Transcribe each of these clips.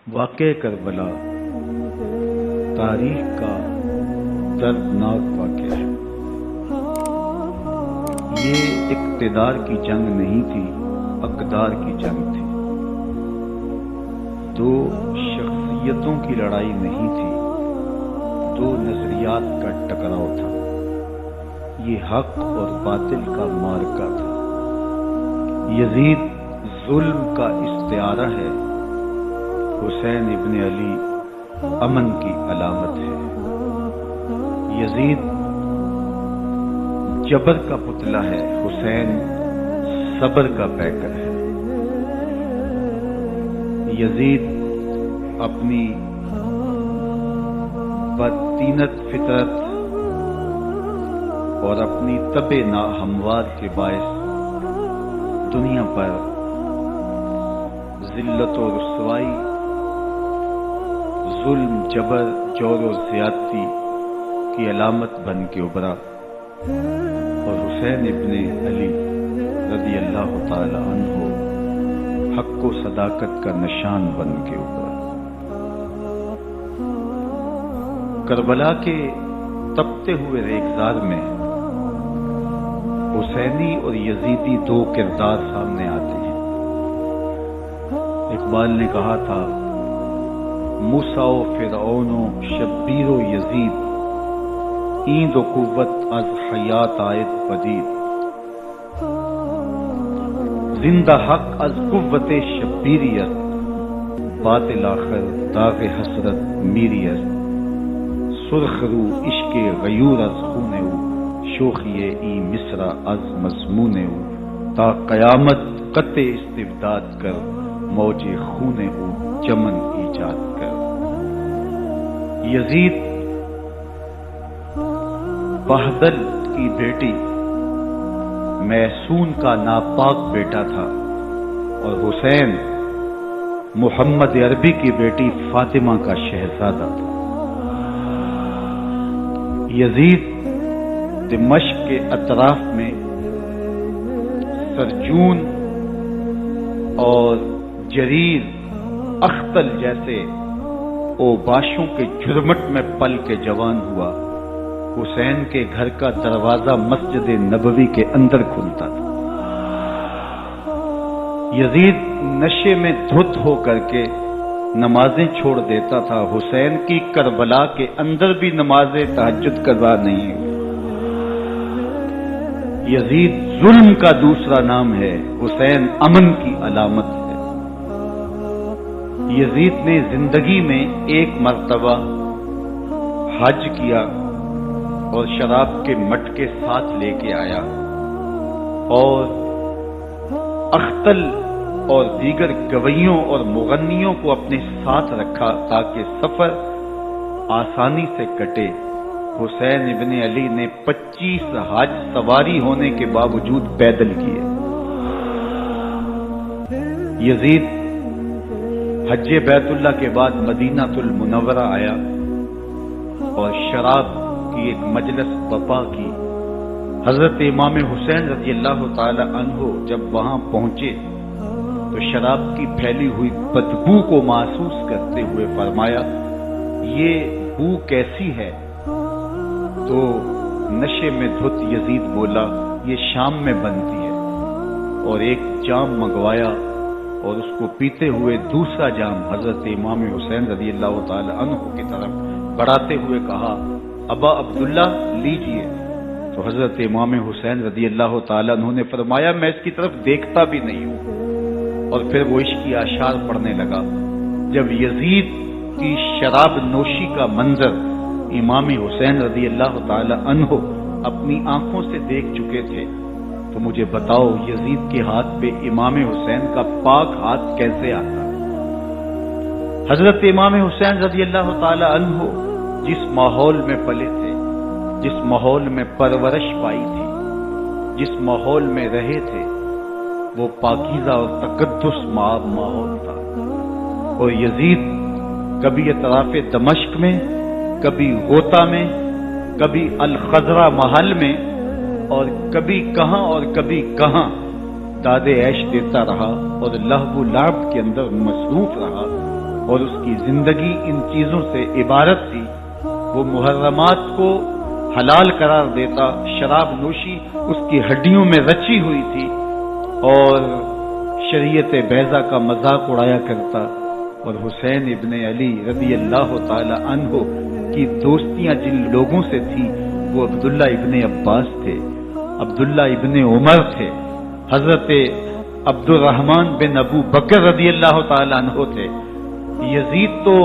واقعہ کربلا تاریخ کا دردناک واقعہ ہے۔ یہ اقتدار کی جنگ نہیں تھی، اقدار کی جنگ تھی۔ دو شخصیتوں کی لڑائی نہیں تھی، دو نظریات کا ٹکراؤ تھا۔ یہ حق اور باطل کا معرکہ تھا۔ یزید ظلم کا استعارہ ہے، حسین ابن علی امن کی علامت ہے۔ یزید جبر کا پتلا ہے، حسین صبر کا پیکر ہے۔ یزید اپنی بدطینت فطرت اور اپنی طبع ناہموار کے باعث دنیا پر ذلت و رسوائی، ظلم، جبر، جور و زیادتی کی علامت بن کے ابھرا، اور حسین ابن علی رضی اللہ تعالی عنہ حق و صداقت کا نشان بن کے ابھرا۔ کربلا کے تپتے ہوئے ریگزار میں حسینی اور یزیدی دو کردار سامنے آتے ہیں۔ اقبال نے کہا تھا، موسیٰ و فرعون و شبیر و یزید، ایند و قوت از حیات آید پدید، زندہ حق از قوت شبیریت، باطل آخر داغ حسرت میریت، سرخ رو عشق غیور از خون او، شوخی ای مصر از مضمون او، تا قیامت قطع استبداد کر، موج خون او چمن ایجاد کر۔ یزید بہدل کی بیٹی محسون کا ناپاک بیٹا تھا، اور حسین محمد عربی کی بیٹی فاطمہ کا شہزادہ تھا۔ یزید دمشق کے اطراف میں سرجون اور جریر، اختل جیسے اوباشوں کے جھرمٹ میں پل کے جوان ہوا۔ حسین کے گھر کا دروازہ مسجد نبوی کے اندر کھلتا تھا۔ یزید نشے میں دھت ہو کر کے نمازیں چھوڑ دیتا تھا۔ حسین کی کربلا کے اندر بھی نماز تہجد قضا نہیں ہوئی۔ یزید ظلم کا دوسرا نام ہے، حسین امن کی علامت ہے۔ یزید نے زندگی میں ایک مرتبہ حج کیا اور شراب کے مٹکے ساتھ لے کے آیا، اور اختل اور دیگر گویوں اور مغنیوں کو اپنے ساتھ رکھا تاکہ سفر آسانی سے کٹے۔ حسین ابن علی نے 25 حج سواری ہونے کے باوجود پیدل کیے۔ یزید حج بیت اللہ کے بعد مدینہ المنورہ آیا اور شراب کی ایک مجلس برپا کی۔ حضرت امام حسین رضی اللہ تعالی عنہ جب وہاں پہنچے تو شراب کی پھیلی ہوئی بدبو کو محسوس کرتے ہوئے فرمایا، یہ بو کیسی ہے؟ تو نشے میں دھت یزید بولا، یہ شام میں بنتی ہے، اور ایک جام منگوایا اور اس کو پیتے ہوئے دوسرا جام حضرت امام حسین رضی اللہ تعالی عنہ کی طرف بڑھاتے ہوئے کہا، ابا عبداللہ لیجئے۔ تو حضرت امام حسین رضی اللہ تعالی عنہ نے فرمایا، میں اس کی طرف دیکھتا بھی نہیں ہوں، اور پھر وہ عشقی اشعار پڑھنے لگا۔ جب یزید کی شراب نوشی کا منظر امام حسین رضی اللہ تعالی عنہ اپنی آنکھوں سے دیکھ چکے تھے، تو مجھے بتاؤ یزید کے ہاتھ پہ امام حسین کا پاک ہاتھ کیسے آتا؟ حضرت امام حسین رضی اللہ تعالی عنہ جس ماحول میں پلے تھے، جس ماحول میں پرورش پائی تھی، جس ماحول میں رہے تھے، وہ پاکیزہ اور تقدس ماحول تھا۔ اور یزید کبھی اطراف دمشق میں، کبھی غوطہ میں، کبھی الخضرا محل میں، اور کبھی کہاں داد عیش دیتا رہا اور لہو و لعب کے اندر مصروف رہا، اور اس کی زندگی ان چیزوں سے عبارت تھی. وہ محرمات کو حلال قرار دیتا، شراب نوشی اس کی ہڈیوں میں رچی ہوئی تھی، اور شریعت بیضا کا مذاق اڑایا کرتا. اور حسین ابن علی رضی اللہ تعالی عنہ کی دوستیاں جن لوگوں سے تھی وہ عبداللہ ابن عباس تھے، عبداللہ ابن عمر تھے، حضرت عبد الرحمن بن ابو بکر رضی اللہ تعالی عنہ تھے. یزید تو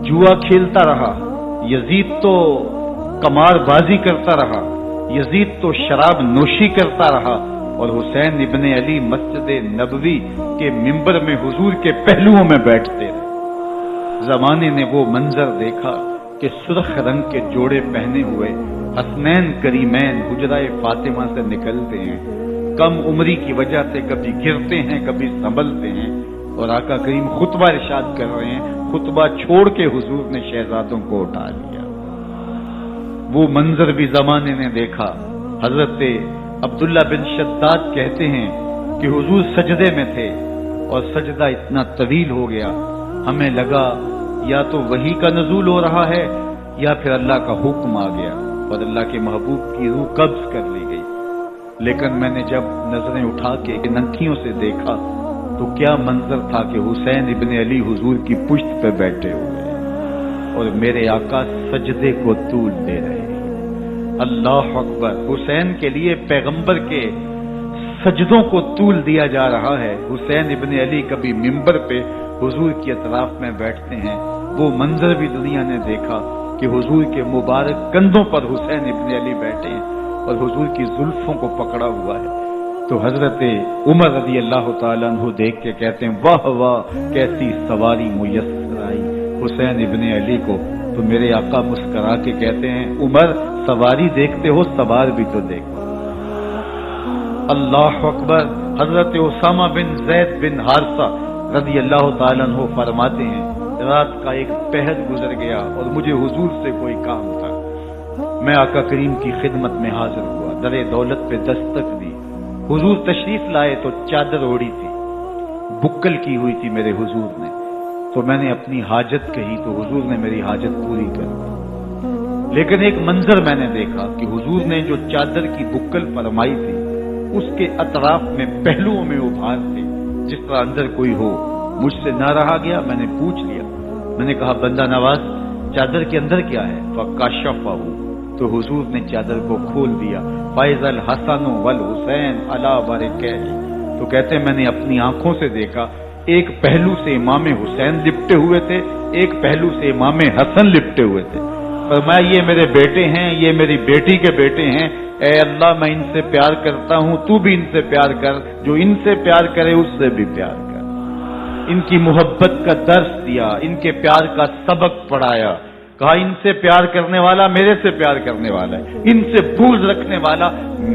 جوا کھیلتا رہا، یزید تو قمار بازی کرتا رہا، یزید تو شراب نوشی کرتا رہا، اور حسین ابن علی مسجد نبوی کے ممبر میں حضور کے پہلوؤں میں بیٹھتے رہے. زمانے نے وہ منظر دیکھا کہ سرخ رنگ کے جوڑے پہنے ہوئے حسنین کریمین حجرہ فاطمہ سے نکلتے ہیں. کم عمری کی وجہ سے کبھی گرتے ہیں کبھی سنبھلتے ہیں، اور آقا کریم خطبہ ارشاد کر رہے ہیں. خطبہ چھوڑ کے حضور نے شہزادوں کو اٹھا لیا. وہ منظر بھی زمانے نے دیکھا. حضرت عبداللہ بن شداد کہتے ہیں کہ حضور سجدے میں تھے اور سجدہ اتنا طویل ہو گیا، ہمیں لگا یا تو وحی کا نزول ہو رہا ہے یا پھر اللہ کا حکم آ گیا اور اللہ کے محبوب کی روح قبض کر لی گئی. لیکن میں نے جب نظریں اٹھا کے ننکیوں سے دیکھا تو کیا منظر تھا کہ حسین ابن علی حضور کی پشت پہ بیٹھے ہوئے اور میرے آقا سجدے کو طول دے رہے ہیں. اللہ اکبر. حسین کے لیے پیغمبر کے سجدوں کو طول دیا جا رہا ہے. حسین ابن علی کبھی ممبر پہ حضور کی اطراف میں بیٹھتے ہیں. وہ منظر بھی دنیا نے دیکھا کہ حضور کے مبارک کندھوں پر حسین ابن علی بیٹھے ہیں اور حضور کی زلفوں کو پکڑا ہوا ہے. تو حضرت عمر رضی اللہ تعالیٰ عنہ دیکھ کے کہتے ہیں واہ واہ کیسی سواری میسر آئی حسین ابن علی کو. تو میرے آقا مسکرا کے کہتے ہیں عمر سواری دیکھتے ہو سوار بھی تو دیکھو. اللہ اکبر. حضرت اسامہ بن زید بن حارثہ رضی اللہ تعالیٰ عنہ فرماتے ہیں رات کا ایک پہر گزر گیا اور مجھے حضور سے کوئی کام تھا. میں آقا کریم کی خدمت میں حاضر ہوا، در دولت پہ دستک دی. حضور تشریف لائے تو چادر اوڑی تھی، بکل کی ہوئی تھی میرے حضور نے. تو میں نے اپنی حاجت کہی تو حضور نے میری حاجت پوری کر دی. لیکن ایک منظر میں نے دیکھا کہ حضور نے جو چادر کی بکل فرمائی تھی اس کے اطراف میں پہلوؤں میں ابھار تھے جس طرح اندر کوئی ہو. مجھ سے نہ رہا گیا، میں نے پوچھ لیا. میں نے کہا بندہ نواز چادر کے اندر کیا ہے؟ فکاشفہ. تو حضور نے چادر کو کھول دیا. فیض الحسن والحسین علی برکہ. تو کہتے ہیں میں نے اپنی آنکھوں سے دیکھا ایک پہلو سے امام حسین لپٹے ہوئے تھے، ایک پہلو سے امام حسن لپٹے ہوئے تھے. فرمایا یہ میرے بیٹے ہیں، یہ میری بیٹی کے بیٹے ہیں. اے اللہ میں ان سے پیار کرتا ہوں، تو بھی ان سے پیار کر. جو ان سے پیار کرے اس سے بھی پیار کر. ان کی محبت کا درس دیا، ان کے پیار کا سبق پڑھایا. کہا ان سے پیار کرنے والا میرے سے پیار کرنے والا ہے، ان سے بغض رکھنے والا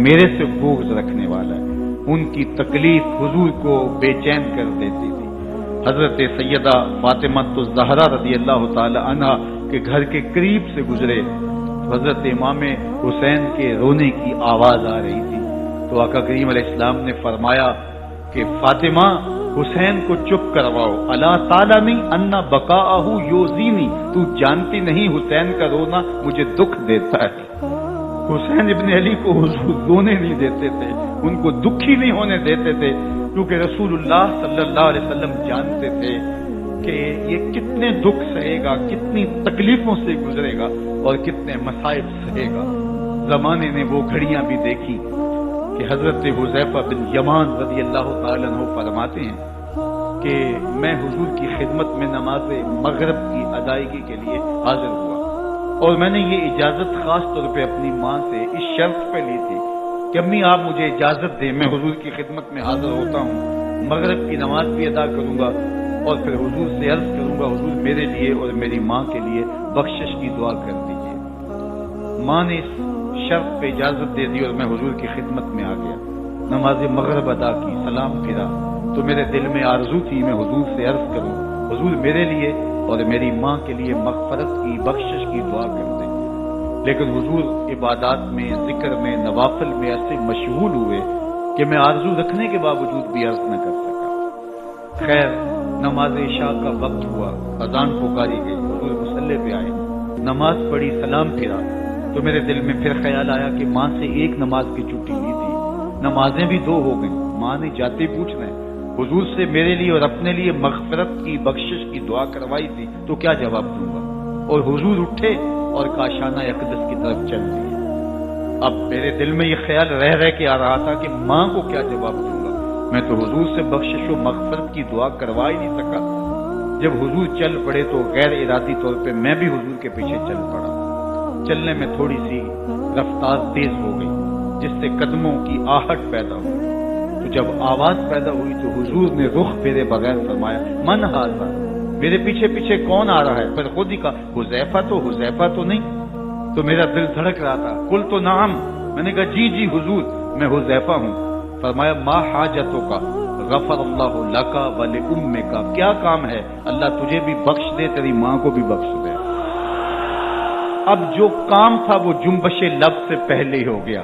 میرے سے بغض رکھنے والا ہے. ان کی تکلیف حضور کو بے چین کر دیتی تھی. حضرت سیدہ فاطمہ الزہرا رضی اللہ تعالی عنہا کے گھر کے قریب سے گزرے. حضرت امام حسین کے رونے کی آواز آ رہی تھی. تو آقا کریم علیہ السلام نے فرمایا کہ فاطمہ حسین کو چپ کرواؤ. اللہ تعالیٰ انا بقاءہ یوزینی. تو جانتی نہیں حسین کا رونا مجھے دکھ دیتا ہے. حسین ابن علی کو حضور رونے نہیں دیتے تھے، ان کو دکھی نہیں ہونے دیتے تھے، کیونکہ رسول اللہ صلی اللہ علیہ وسلم جانتے تھے کہ یہ کتنے دکھ سہے گا، کتنی تکلیفوں سے گزرے گا اور کتنے مصائب سہے گا. زمانے نے وہ گھڑیاں بھی دیکھی کہ حضرت حذیفہ بن یمان رضی اللہ تعالیٰ عنہ فرماتے ہیں کہ میں حضور کی خدمت میں نماز مغرب کی ادائیگی کے لیے حاضر ہوا، اور میں نے یہ اجازت خاص طور پہ اپنی ماں سے اس شرط پہ لی تھی کہ امی آپ مجھے اجازت دیں، میں حضور کی خدمت میں حاضر ہوتا ہوں، مغرب کی نماز بھی ادا کروں گا اور پھر حضور سے عرض کروں گا حضور میرے لیے اور میری ماں کے لیے بخشش کی دعا کر دیجیے. ماں نے اس شرط پہ اجازت دے دی اور میں حضور کی خدمت میں آ گیا. نماز مغرب ادا کی، سلام پھرا تو میرے دل میں آرزو تھی میں حضور سے عرض کروں حضور میرے لیے اور میری ماں کے لیے مغفرت کی بخشش کی دعا کر دیں. لیکن حضور عبادات میں، ذکر میں، نوافل میں ایسے مشغول ہوئے کہ میں آرزو رکھنے کے باوجود بھی عرض نہ کر سکا. خیر نماز عشاء کا وقت ہوا، اذان پکاری گئی، حضور مصلی پہ آئے، نماز پڑھی، سلام پھرا تو میرے دل میں پھر خیال آیا کہ ماں سے ایک نماز کی چھٹی لی تھی، نمازیں بھی 2 ہو گئیں۔ ماں نے جاتے پوچھنا ہے حضور سے میرے لیے اور اپنے لیے مغفرت کی، بخشش کی دعا کروائی تھی تو کیا جواب دوں گا؟ اور حضور اٹھے اور کاشانہ اقدس کی طرف چل دیے۔ اب میرے دل میں یہ خیال رہ کے آ رہا تھا کہ ماں کو کیا جواب دوں گا؟ میں تو حضور سے بخشش و مغفرت کی دعا کروا ہی نہیں سکا۔ جب حضور چل پڑے تو غیر ارادی طور پہ میں بھی حضور کے پیچھے چل پڑا۔ چلنے میں تھوڑی سی رفتار تیز ہو گئی جس سے قدموں کی آہٹ پیدا ہوئی، تو جب آواز پیدا ہوئی تو حضور نے رخ پھیرے بغیر فرمایا من ھذا، میرے پیچھے پیچھے کون آ رہا ہے؟ پھر خود ہی کہا حذیفہ تو نہیں۔ تو میرا دل دھڑک رہا تھا، قل تو نعم، میں نے کہا جی حضور میں حذیفہ ہوں۔ فرمایا ما حاجتوں کا غفر اللہ لک ولامک، کیا کام ہے؟ اللہ تجھے بھی بخش دے، تیری ماں کو بھی بخش دے۔ اب جو کام تھا وہ جنبش لب سے پہلے ہی ہو گیا،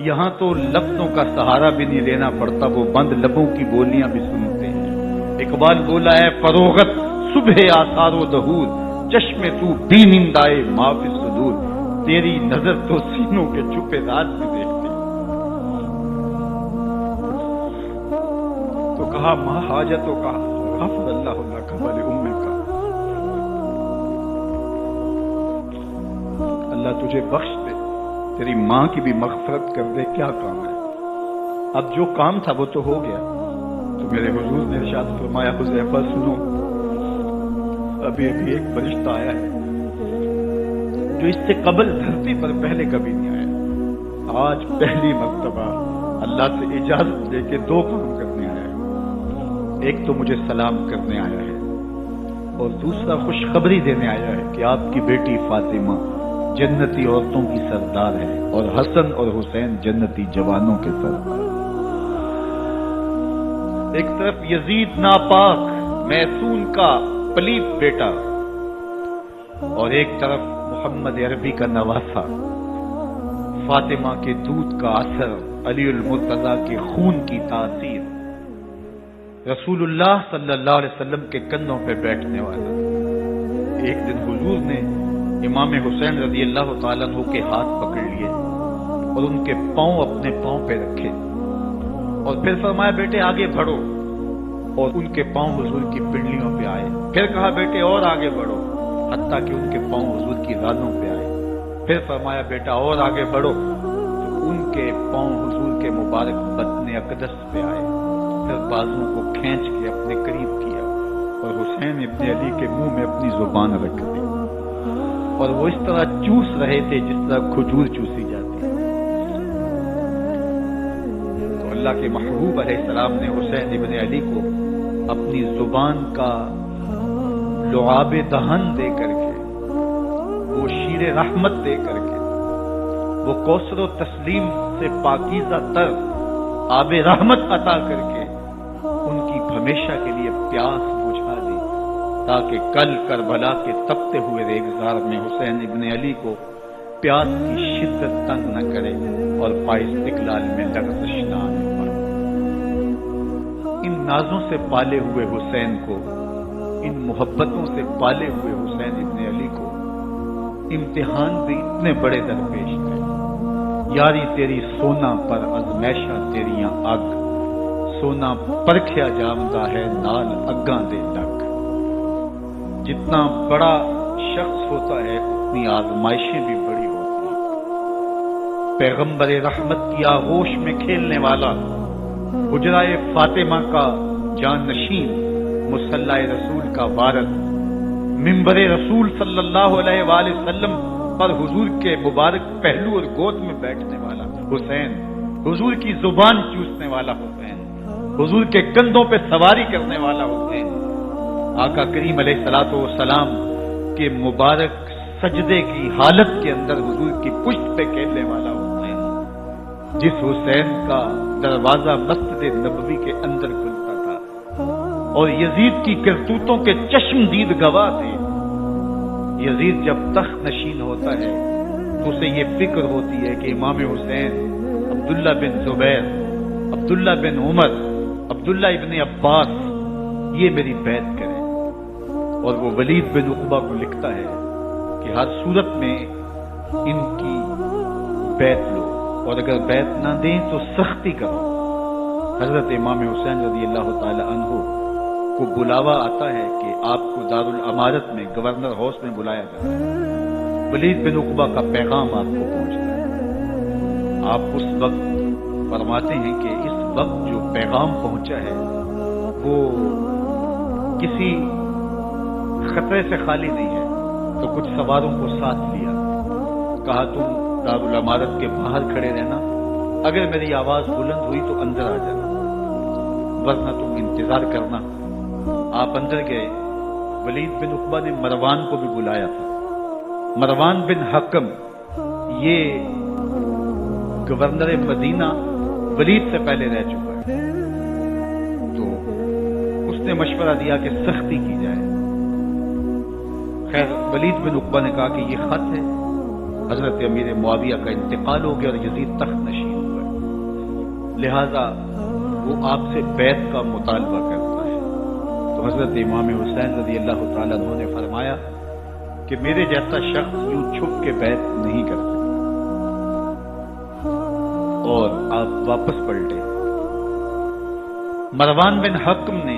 یہاں تو لفظوں کا سہارا بھی نہیں لینا پڑتا، وہ بند لبوں کی بولیاں بھی سنتے ہیں۔ اقبال بولا ہے فروغت صبح آثار و ظہور، چشم تو بی نندائے ما فی الصدور، تیری نظر تو سینوں کے چھپے راز بھی دیکھتے۔ تو کہا ما حاجتوں کا غفر اللہ لک ولامک، اللہ تجھے بخش دے، تیری ماں کی بھی مغفرت کر دے، کیا کام ہے؟ اب جو کام تھا وہ تو ہو گیا۔ تو میرے حضور نے ارشاد فرمایا حذیفہ سنو، ابھی ایک فرشتہ آیا ہے جو اس سے قبل دھرتی پر پہلے کبھی نہیں آیا، آج پہلی مرتبہ اللہ سے اجازت لے کے 2 کام کرنے آیا ہے، ایک تو مجھے سلام کرنے آیا ہے اور دوسرا خوشخبری دینے آیا ہے کہ آپ کی بیٹی فاطمہ جنتی عورتوں کی سردار ہے اور حسن اور حسین جنتی جوانوں کے سردار۔ ایک طرف یزید ناپاک میسون کا پلیت بیٹا اور ایک طرف محمد عربی کا نواسا، فاطمہ کے دودھ کا اثر، علی المرتضی کے خون کی تاثیر، رسول اللہ صلی اللہ علیہ وسلم کے کندھوں پہ بیٹھنے والا۔ ایک دن حضور نے امام حسین رضی اللہ تعالیٰ عنہ کے ہاتھ پکڑ لیے اور ان کے پاؤں اپنے پاؤں پہ رکھے اور پھر فرمایا بیٹے آگے بڑھو، اور ان کے پاؤں حضور کی پنڈلیوں پہ آئے۔ پھر کہا بیٹے اور آگے بڑھو، حتیٰ کہ ان کے پاؤں حضور کی رانوں پہ آئے۔ پھر فرمایا بیٹا اور آگے بڑھو، تو ان کے پاؤں حضور کے مبارک بدن اقدس پہ آئے۔ پھر بازوؤں کو کھینچ کے اپنے قریب کیا اور حسین ابن علی کے منہ میں اپنی زبان رکھ دی، اور وہ اس طرح چوس رہے تھے جس طرح کھجور چوسی جاتی ہے۔ تو اللہ کے محبوب علیہ السلام نے حسین ابن علی کو اپنی زبان کا لعاب دہن دے کر کے، وہ شیر رحمت دے کر کے، وہ کوثر و تسلیم سے پاکیزہ تر آب رحمت عطا کر کے ان کی ہمیشہ کے لیے پیاس بجھا دی، تاکہ کل کربلا کے تپتے ہوئے ریگزار میں حسین ابن علی کو پیاس کی شدت تنگ نہ کرے اور پائے استقلال میں لغزش نہ آنے پائے۔ ان نازوں سے پالے ہوئے حسین کو، ان محبتوں سے پالے ہوئے حسین ابن علی کو امتحان بھی اتنے بڑے درپیش تھے۔ یاری تیری سونا پر ازمیشہ تیریاں اگ، سونا پرکھیا جامدہ ہے نال اگاں دے لگ۔ جتنا بڑا شخص ہوتا ہے اتنی آزمائشیں بھی بڑی ہوتی ہیں۔ پیغمبر رحمت کی آغوش میں کھیلنے والا، حجرائے فاطمہ کا جانشین، مصلی رسول کا وارث، منبر رسول صلی اللہ علیہ وآلہ وسلم پر حضور کے مبارک پہلو اور گود میں بیٹھنے والا حسین، حضور کی زبان چوسنے والا حسین، حضور کے کندھوں پہ سواری کرنے والا حسین، آقا کریم علیہ الصلوۃ والسلام کے مبارک سجدے کی حالت کے اندر حضور کی پشت پہ کھیلنے والا حسین، جس حسین کا دروازہ مسجد نبوی کے اندر کھلتا تھا اور یزید کی کرتوتوں کے چشمدید گواہ تھے۔ یزید جب تخت نشین ہوتا ہے تو اسے یہ فکر ہوتی ہے کہ امام حسین، عبداللہ بن زبیر، عبداللہ بن عمر، عبداللہ ابن عباس، یہ میری بیعت کریں۔ اور وہ ولید بن عقبہ کو لکھتا ہے کہ ہر صورت میں ان کی بیعت لو، اور اگر بیعت نہ دیں تو سختی کرو۔ حضرت امام حسین رضی اللہ تعالی عنہ کو بلاوا آتا ہے کہ آپ کو دارالامارت میں گورنر ہاؤس میں بلایا جاتا ہے، ولید بن عقبہ کا پیغام آپ کو پہنچتا ہے۔ آپ اس وقت فرماتے ہیں کہ اس وقت جو پیغام پہنچا ہے وہ کسی خطرے سے خالی نہیں ہے، تو کچھ سواروں کو ساتھ لیا، کہا تم دارالامارت کے باہر کھڑے رہنا، اگر میری آواز بلند ہوئی تو اندر آ جانا، ورنہ تم انتظار کرنا۔ آپ اندر گئے۔ ولید بن عقبہ نے مروان کو بھی بلایا تھا۔ مروان بن حکم یہ گورنر مدینہ ولید سے پہلے رہ چکا ہے، تو اس نے مشورہ دیا کہ سختی کی جائے۔ خیر ولید بن عقبہ نے کہا کہ یہ خط ہے، حضرت امیر معاویہ کا انتقال ہو گیا اور یزید تخت نشین ہوا ہے، لہذا وہ آپ سے بیعت کا مطالبہ کرتا ہے۔ تو حضرت امام حسین رضی اللہ تعالیٰ عنہ نے فرمایا کہ میرے جیسا شخص یوں چھپ کے بیعت نہیں کر سکتا، اور آپ واپس پلٹے۔ مروان بن حکم نے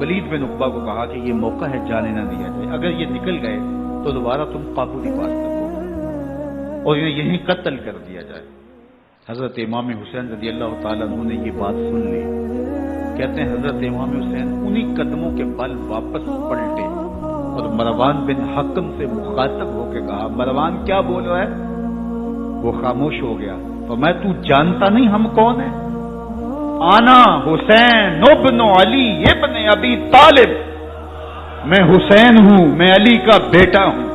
ولید بن عقبہ کو کہا کہ یہ موقع ہے، جانے نہ دیا جائے، اگر یہ نکل گئے تو دوبارہ تم قابو نہیں پا سکو اور انہیں یہیں قتل کر دیا جائے۔ حضرت امام حسین رضی اللہ تعالیٰ عنہ نے یہ بات سن لی۔ کہتے ہیں حضرت امام حسین انہی قدموں کے بل واپس پلٹے اور مروان بن حکم سے مخاطب ہو کے کہا، مروان کیا بول رہا ہے؟ وہ خاموش ہو گیا۔ فرمایا تو جانتا نہیں ہم کون ہیں؟ آنا حسین ابن علی ابن ابی طالب، میں حسین ہوں، میں علی کا بیٹا ہوں۔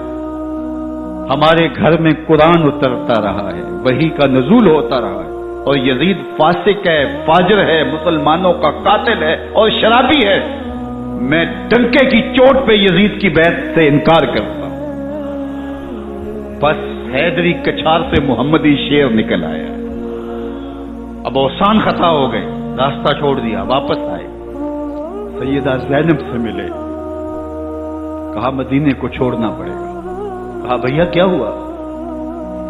ہمارے گھر میں قرآن اترتا رہا ہے، وحی کا نزول ہوتا رہا ہے، اور یزید فاسق ہے، فاجر ہے، مسلمانوں کا قاتل ہے اور شرابی ہے۔ میں ڈنکے کی چوٹ پہ یزید کی بیعت سے انکار کرتا ہوں۔ بس حیدری کچھار سے محمدی شیر نکل آیا۔ اب اوسان خطا ہو گئے، راستہ چھوڑ دیا، واپس آئے، سیدہ زینب سے ملے، کہا مدینے کو چھوڑنا پڑے گا۔ کہا بھیا کیا ہوا؟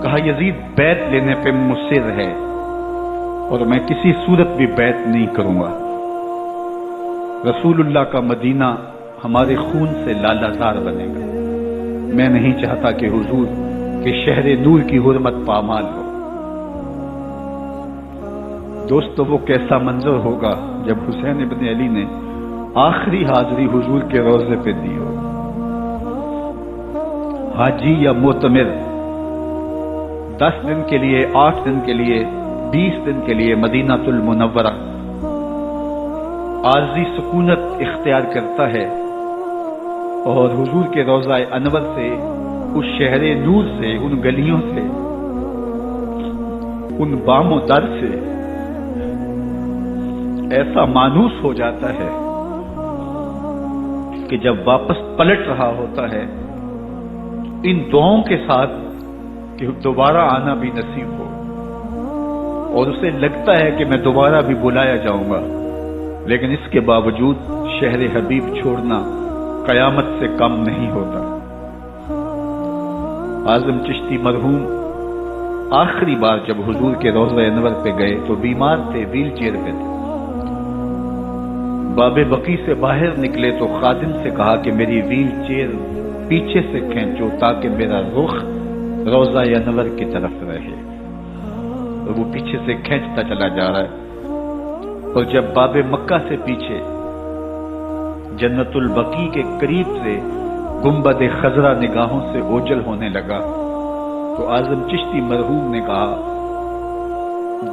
کہا یزید بیعت لینے پہ مصر ہے اور میں کسی صورت بھی بیعت نہیں کروں گا۔ رسول اللہ کا مدینہ ہمارے خون سے لالہ زار بنے گا، میں نہیں چاہتا کہ حضور کے شہر نور کی حرمت پامال ہو۔ دوستو وہ کیسا منظر ہوگا جب حسین ابن علی نے آخری حاضری حضور کے روضے پہ دی ہو۔ حاجی یا معتمر 10 دن کے لیے، 8 دن کے لیے، 20 دن کے لیے مدینہ المنورہ عارضی سکونت اختیار کرتا ہے، اور حضور کے روضہ انور سے، اس شہر نور سے، ان گلیوں سے، ان بام و در سے ایسا مانوس ہو جاتا ہے کہ جب واپس پلٹ رہا ہوتا ہے ان دعاؤں کے ساتھ کہ دوبارہ آنا بھی نصیب ہو، اور اسے لگتا ہے کہ میں دوبارہ بھی بلایا جاؤں گا، لیکن اس کے باوجود شہر حبیب چھوڑنا قیامت سے کم نہیں ہوتا۔ اعظم چشتی مرحوم آخری بار جب حضور کے روضہ انور پہ گئے تو بیمار تھے، ویل چیئر پہ تھے۔ باب بقی سے باہر نکلے تو خادم سے کہا کہ میری ویل چیئر پیچھے سے کھینچو تاکہ میرا رخ روضہ انور کی طرف رہے۔ اور وہ پیچھے سے کھینچتا چلا جا رہا ہے، اور جب باب مکہ سے پیچھے جنت البقیع کے قریب سے گنبد خضرا نگاہوں سے اوجل ہونے لگا تو اعظم چشتی مرحوم نے کہا،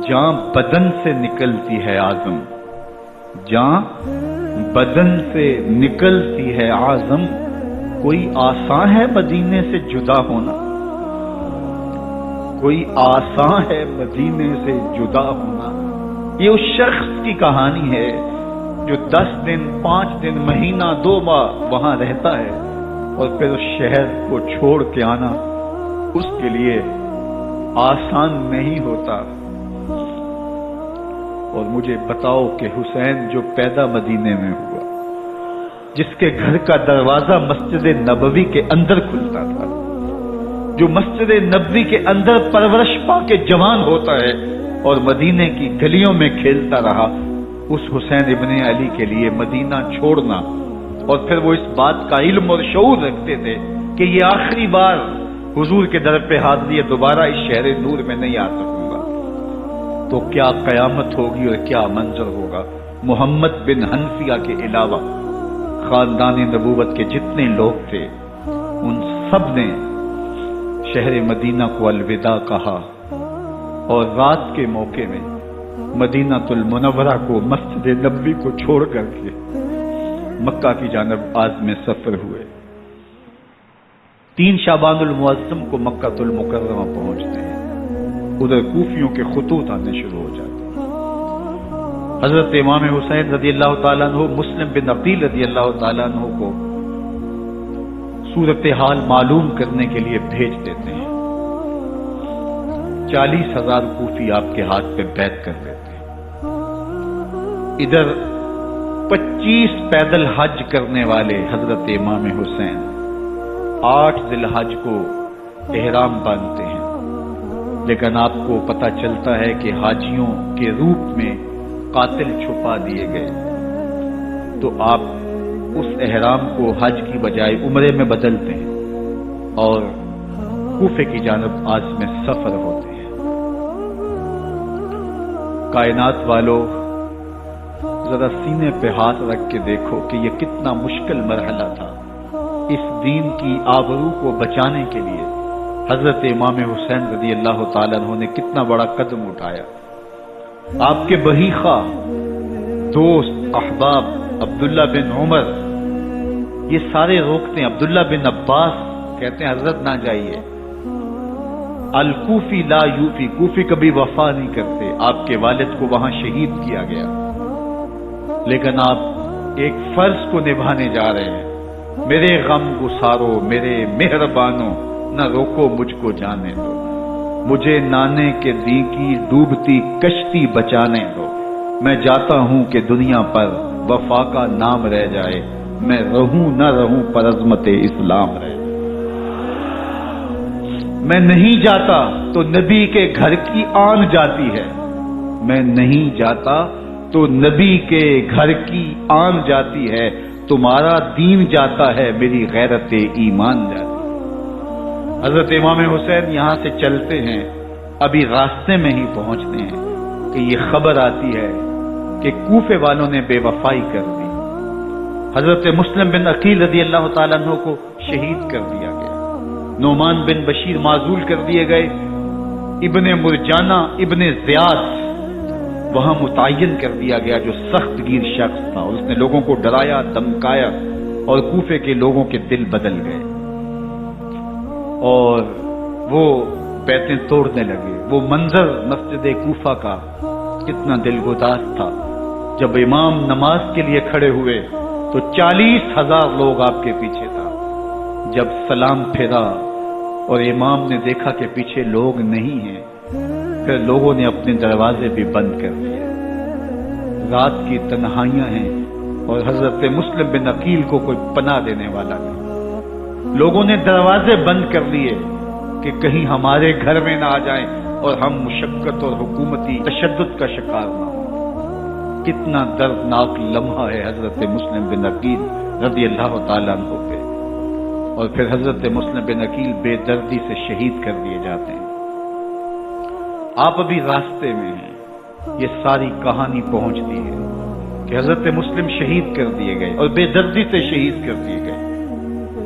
جان بدن سے نکلتی ہے اعظم، جان بدن سے نکلتی ہے اعظم، کوئی آسان ہے مدینے سے جدا ہونا، کوئی آسان ہے مدینے سے جدا ہونا۔ یہ اس شخص کی کہانی ہے جو 10 دن، 5 دن، مہینہ، 2 ماہ وہاں رہتا ہے اور پھر اس شہر کو چھوڑ کے آنا اس کے لیے آسان نہیں ہوتا۔ اور مجھے بتاؤ کہ حسین جو پیدا مدینے میں ہوا، جس کے گھر کا دروازہ مسجد نبوی کے اندر کھلتا تھا، جو مسجد نبوی کے اندر پرورش پا کے جوان ہوتا ہے اور مدینے کی گلیوں میں کھیلتا رہا، اس حسین ابن علی کے لیے مدینہ چھوڑنا، اور پھر وہ اس بات کا علم اور شعور رکھتے تھے کہ یہ آخری بار حضور کے در پہ حاضری ہے، دوبارہ اس شہر نور میں نہیں آ سکوں گا، تو کیا قیامت ہوگی اور کیا منظر ہوگا۔ محمد بن حنفیہ کے علاوہ خاندان نبوت کے جتنے لوگ تھے ان سب نے شہر مدینہ کو الوداع کہا، اور رات کے موقع میں مدینہ المنورہ کو، مسجد نبوی کو چھوڑ کر کے مکہ کی جانب عازم سفر ہوئے۔ 3 شعبان المعظم کو مکہ المکرمہ پہنچتے ہیں، ادھر کوفیوں کے خطوط آنے شروع ہو جاتے ہیں۔ حضرت امام حسین رضی اللہ تعالیٰ عنہ مسلم بن عقیل رضی اللہ تعالیٰ عنہ کو صورتحال معلوم کرنے کے لیے بھیج دیتے ہیں۔ 40,000 کوفی آپ کے ہاتھ پہ بیعت کر دیتے ہیں۔ ادھر 25 پیدل حج کرنے والے حضرت امام حسین 8 ذی الحج کو احرام باندھتے ہیں، لیکن آپ کو پتہ چلتا ہے کہ حاجیوں کے روپ میں قاتل چھپا دیے گئے، تو آپ اس احرام کو حج کی بجائے عمرے میں بدلتے ہیں اور کوفے کی جانب عازم سفر ہوتے ہیں۔ کائنات والوں، ذرا سینے پہ ہاتھ رکھ کے دیکھو کہ یہ کتنا مشکل مرحلہ تھا۔ اس دین کی آبرو کو بچانے کے لیے حضرت امام حسین رضی اللہ تعالیٰ عنہ نے کتنا بڑا قدم اٹھایا۔ آپ کے بہیخہ، دوست، احباب عبداللہ بن عمر یہ سارے روکتے ہیں۔ عبداللہ بن عباس کہتے ہیں حضرت نہ جائیے، الکوفی لا یوفی، کوفی کبھی وفا نہیں کرتے۔ آپ کے والد کو وہاں شہید کیا گیا، لیکن آپ ایک فرض کو نبھانے جا رہے ہیں۔ میرے غم گسارو، میرے مہربانوں، نہ روکو مجھ کو جانے دو، مجھے نانے کے دی کی ڈوبتی کشتی بچانے دو۔ میں جاتا ہوں کہ دنیا پر وفا کا نام رہ جائے، میں رہوں نہ رہوں پر عظمت اسلام رہے۔ میں نہیں جاتا تو نبی کے گھر کی آن جاتی ہے، میں نہیں جاتا تو نبی کے گھر کی آن جاتی ہے۔ تمہارا دین جاتا ہے، میری غیرت ایمان جاتی ہے۔ حضرت امام حسین یہاں سے چلتے ہیں، ابھی راستے میں ہی پہنچتے ہیں کہ یہ خبر آتی ہے کہ کوفے والوں نے بے وفائی کر دی، حضرت مسلم بن عقیل رضی اللہ تعالیٰ عنہ کو شہید کر دیا گیا، نعمان بن بشیر معزول کر دیے گئے، ابن مرجانہ ابن زیاد وہاں متعین کر دیا گیا جو سخت گیر شخص تھا، اور اس نے لوگوں کو ڈرایا، دمکایا، اور کوفے کے لوگوں کے دل بدل گئے اور وہ بیتیں توڑنے لگے۔ وہ منظر مسجد کوفہ کا کتنا دلگداز تھا۔ جب امام نماز کے لیے کھڑے ہوئے تو 40,000 لوگ آپ کے پیچھے تھا۔ جب سلام پھیرا اور امام نے دیکھا کہ پیچھے لوگ نہیں ہیں، پھر لوگوں نے اپنے دروازے بھی بند کر دیے۔ رات کی تنہائیاں ہیں اور حضرت مسلم بن عقیل کو کوئی پناہ دینے والا نہیں۔ لوگوں نے دروازے بند کر لیے کہ کہیں ہمارے گھر میں نہ آ جائیں اور ہم مشقت اور حکومتی تشدد کا شکار نہ ہوں۔ کتنا دردناک لمحہ ہے حضرت مسلم بن عقیل رضی اللہ تعالیٰ عنہ پہ، اور پھر حضرت مسلم بن عقیل بے دردی سے شہید کر دیے جاتے ہیں۔ آپ ابھی راستے میں ہیں، یہ ساری کہانی پہنچتی ہے کہ حضرت مسلم شہید کر دیے گئے اور بے دردی سے شہید کر دیے گئے۔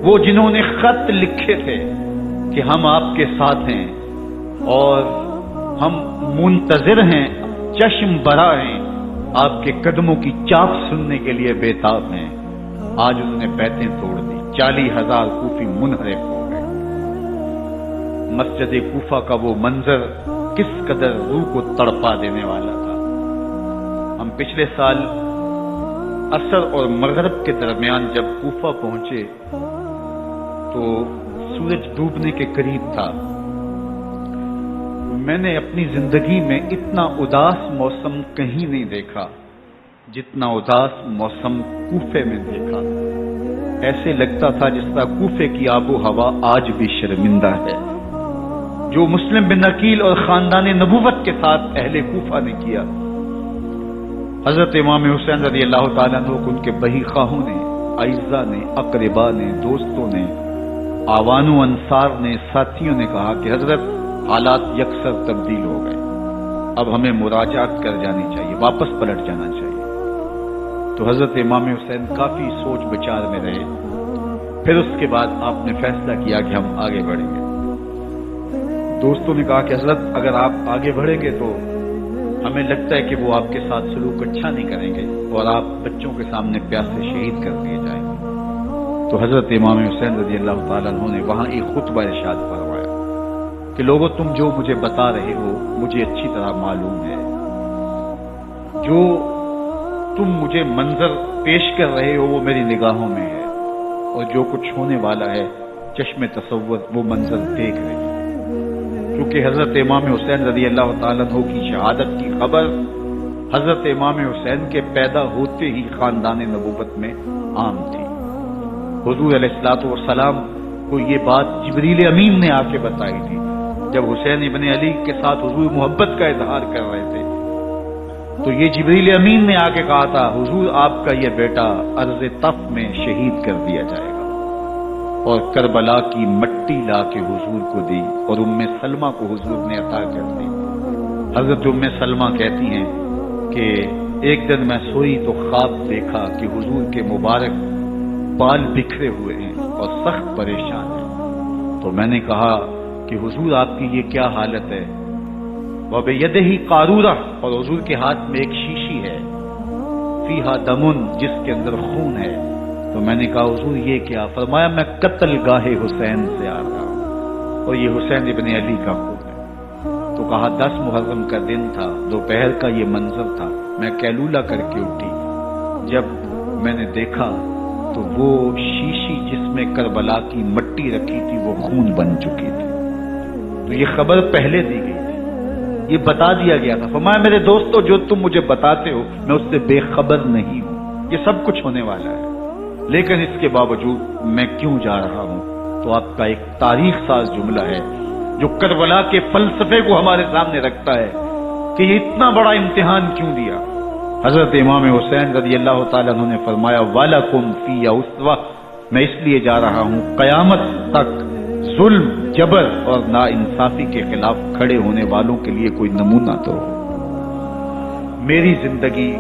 وہ جنہوں نے خط لکھے تھے کہ ہم آپ کے ساتھ ہیں اور ہم منتظر ہیں، چشم برا ہیں، آپ کے قدموں کی چاپ سننے کے لیے بےتاب ہیں، آج انہوں نے بیتیں توڑ دی۔ 40,000 کوفی منحرف ہو گئے۔ مسجد کوفہ کا وہ منظر کس قدر روح کو تڑپا دینے والا تھا۔ ہم پچھلے سال عصر اور مغرب کے درمیان جب کوفہ پہنچے تو سورج ڈوبنے کے قریب تھا۔ میں نے اپنی زندگی میں اتنا اداس موسم کہیں نہیں دیکھا۔ جتنا اداس موسم کوفے میں دیکھا، ایسے لگتا تھا جس طرح کوفے کی آب و ہوا آج بھی شرمندہ ہے۔ جو مسلم بن عقیل اور خاندان نبوت کے ساتھ اہل کوفہ نے کیا، حضرت امام حسین رضی اللہ تعالیٰ عنہ کو ان کے بہی خواہوں نے، اعزاء نے، اقربا نے، دوستوں نے، آوان و انصار نے، ساتھیوں نے کہا کہ حضرت حالات یکسر تبدیل ہو گئے، اب ہمیں مراجعت کر جانی چاہیے، واپس پلٹ جانا چاہیے۔ تو حضرت امام حسین کافی سوچ بچار میں رہے، پھر اس کے بعد آپ نے فیصلہ کیا کہ ہم آگے بڑھیں گے۔ دوستوں نے کہا کہ حضرت اگر آپ آگے بڑھیں گے تو ہمیں لگتا ہے کہ وہ آپ کے ساتھ سلوک اچھا نہیں کریں گے اور آپ بچوں کے سامنے پیاسے شہید کر دیے جائیں گے۔ تو حضرت امام حسین رضی اللہ تعالیٰ عنہ نے وہاں ایک خطبہ ارشاد فرمایا کہ لوگوں تم جو مجھے بتا رہے ہو مجھے اچھی طرح معلوم ہے، جو تم مجھے منظر پیش کر رہے ہو وہ میری نگاہوں میں ہے، اور جو کچھ ہونے والا ہے چشم تصور وہ منظر دیکھ رہے ہیں۔ کیونکہ حضرت امام حسین رضی اللہ تعالیٰ عنہ کی شہادت کی خبر حضرت امام حسین کے پیدا ہوتے ہی خاندان نبوت میں عام تھی۔ حضور علیہ الصلوۃ والسلام کو یہ بات جبریل امین نے آ کے بتائی تھی جب حسین ابن علی کے ساتھ حضور محبت کا اظہار کر رہے تھے، تو یہ جبریل امین نے آ کے کہا تھا حضور آپ کا یہ بیٹا عرض تف میں شہید کر دیا جائے گا، اور کربلا کی مٹی لا کے حضور کو دی اور ام سلمہ کو حضور نے عطا کر دی۔ حضرت ام سلمہ کہتی ہیں کہ ایک دن میں سوئی تو خواب دیکھا کہ حضور کے مبارک بال بکھرے ہوئے ہیں اور سخت پریشان ہیں، تو میں نے کہا کہ حضور آپ کی یہ کیا حالت ہے؟ وَبِيَدِهِ قَارُورَةٌ، اور حضور کے ہاتھ میں ایک شیشی ہے، فیہا دمن، جس کے اندر خون ہے۔ تو میں نے کہا حضور یہ کیا؟ فرمایا میں قتل گاہ حسین سے آ رہا ہوں اور یہ حسین ابن علی کا خون ہے۔ تو کہا 10 محرم کا دن تھا، دوپہر کا یہ منظر تھا، میں کیلولہ کر کے اٹھی، جب میں نے دیکھا تو وہ شیشی جس میں کربلا کی مٹی رکھی تھی وہ خون بن چکی تھی۔ تو یہ خبر پہلے دی گئی تھی، یہ بتا دیا گیا تھا۔ فرمایا میرے دوستو جو تم مجھے بتاتے ہو میں اس سے بے خبر نہیں ہوں، یہ سب کچھ ہونے والا ہے، لیکن اس کے باوجود میں کیوں جا رہا ہوں؟ تو آپ کا ایک تاریخ ساز جملہ ہے جو کربلا کے فلسفے کو ہمارے سامنے رکھتا ہے کہ یہ اتنا بڑا امتحان کیوں دیا۔ حضرت امام حسین رضی اللہ تعالیٰ عنہ نے فرمایا وَلَكُمْ فِيَّ أُسْوَةٌ، میں اس لیے جا رہا ہوں قیامت تک ظلم، جبر اور ناانصافی کے خلاف کھڑے ہونے والوں کے لیے کوئی نمونہ تو ہو۔ میری زندگی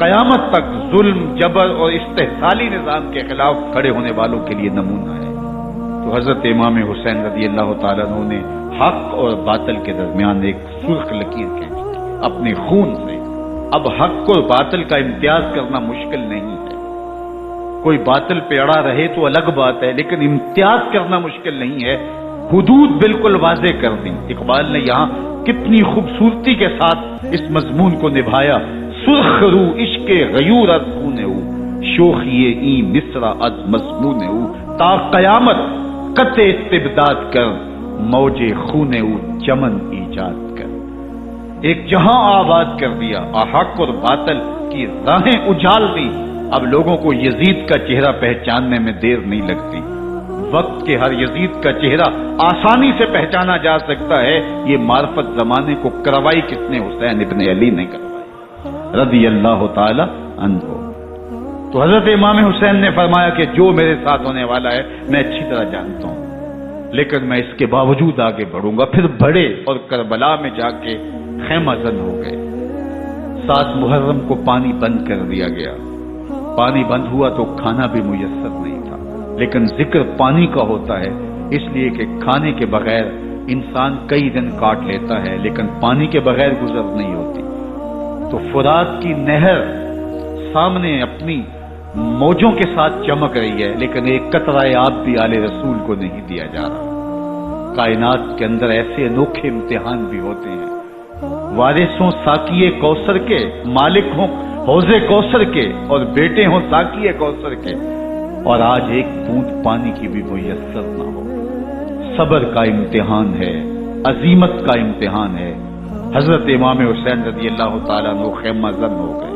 قیامت تک ظلم، جبر اور استحصالی نظام کے خلاف کھڑے ہونے والوں کے لیے نمونہ ہے۔ تو حضرت امام حسین رضی اللہ تعالیٰ عنہ نے حق اور باطل کے درمیان ایک سرخ لکیر کھینچی اپنے خون سے۔ اب حق اور باطل کا امتیاز کرنا مشکل نہیں ہے، کوئی باطل پہ اڑا رہے تو الگ بات ہے، لیکن امتیاز کرنا مشکل نہیں ہے۔ حدود بالکل واضح کر دیں۔ اقبال نے یہاں کتنی خوبصورتی کے ساتھ اس مضمون کو نبھایا۔ سرخ رو عشق غیور از خون او، شوخی این مصرع از مضمون او، تا قیامت قطع استبداد کر، موج خون او چمن ایجاد کر۔ ایک جہاں آباد کر دیا، حق اور باطل کی راہیں اجال دی۔ اب لوگوں کو یزید کا چہرہ پہچاننے میں دیر نہیں لگتی، وقت کے ہر یزید کا چہرہ آسانی سے پہچانا جا سکتا ہے۔ یہ معرفت زمانے کو کروائی کس نے؟ حسین ابن علی نے کروائی رضی اللہ تعالی عنہ۔ تو حضرت امام حسین نے فرمایا کہ جو میرے ساتھ ہونے والا ہے میں اچھی طرح جانتا ہوں، لیکن میں اس کے باوجود آگے بڑھوں گا۔ پھر بڑھے اور کربلا میں جا کے خیمہ زن ہو گئے۔ 7 محرم کو پانی بند کر دیا گیا، پانی بند ہوا تو کھانا بھی میسر نہیں تھا، لیکن ذکر پانی کا ہوتا ہے اس لیے کہ کھانے کے بغیر انسان کئی دن کاٹ لیتا ہے، لیکن پانی کے بغیر گزر نہیں ہوتی۔ تو فرات کی نہر سامنے اپنی موجوں کے ساتھ چمک رہی ہے، لیکن ایک قطرہ آب بھی آل رسول کو نہیں دیا جا رہا۔ کائنات کے اندر ایسے انوکھے امتحان بھی ہوتے ہیں، وارث ہوں ساقیے کوثر کے، مالک ہوں حوض کوثر کے، اور بیٹے ہوں ساقیے کوثر کے، اور آج ایک بوند پانی کی بھی میسر نہ ہو۔ صبر کا امتحان ہے، عزیمت کا امتحان ہے۔ حضرت امام حسین رضی اللہ تعالیٰ عنہ خیمہ زن ہو گئے،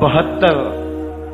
72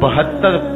72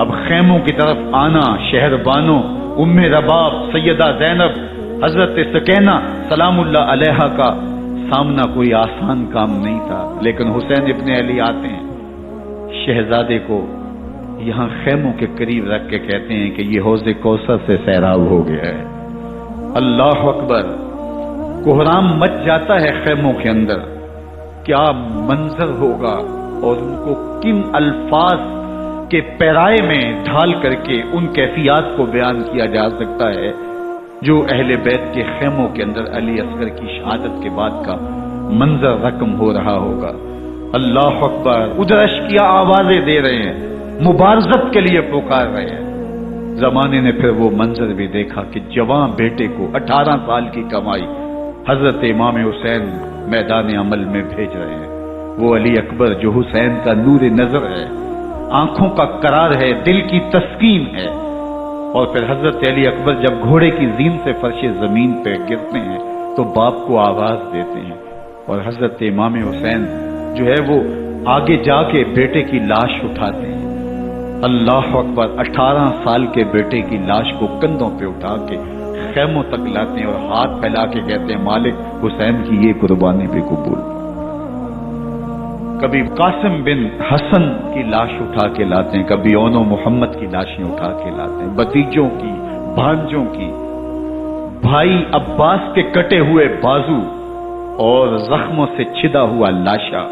اب خیموں کی طرف آنا، شہر بانو، ام رباب، سیدہ زینب، حضرت سکینہ سلام اللہ علیہا کا سامنا کوئی آسان کام نہیں تھا، لیکن حسین ابن علی آتے ہیں، شہزادے کو یہاں خیموں کے قریب رکھ کے کہتے ہیں کہ یہ حوض کوثر سے سیراب ہو گیا ہے۔ اللہ اکبر، کوہرام مچ جاتا ہے خیموں کے اندر، کیا منظر ہوگا اور ان کو کن الفاظ کے پیرائے میں ڈھال کر کے ان کیفیات کو بیان کیا جا سکتا ہے جو اہل بیت کے خیموں کے اندر علی اصغر کی شہادت کے بعد کا منظر رقم ہو رہا ہوگا۔ اللہ اکبر، ادھر اشکیا آوازیں دے رہے ہیں، مبارزت کے لیے پکار رہے ہیں۔ زمانے نے پھر وہ منظر بھی دیکھا کہ جوان بیٹے کو 18 سال کی کمائی حضرت امام حسین میدان عمل میں بھیج رہے ہیں۔ وہ علی اکبر جو حسین کا نور نظر ہے، آنکھوں کا قرار ہے، دل کی تسکین ہے۔ اور پھر حضرت علی اکبر جب گھوڑے کی زین سے فرش زمین پہ گرتے ہیں تو باپ کو آواز دیتے ہیں، اور حضرت امام حسین جو ہے وہ آگے جا کے بیٹے کی لاش اٹھاتے ہیں۔ اللہ اکبر، 18 سال کے بیٹے کی لاش کو کندھوں پہ اٹھا کے خیموں تک لاتے ہیں اور ہاتھ پھیلا کے کہتے ہیں مالک حسین کی یہ قربانی بھی قبول۔ کبھی قاسم بن حسن کی لاش اٹھا کے لاتے ہیں، کبھی اون و محمد کی لاشیں اٹھا کے لاتے ہیں، بتیجوں کی، بھانجوں کی، بھائی عباس کے کٹے ہوئے بازو اور زخموں سے چھدا ہوا لاشا۔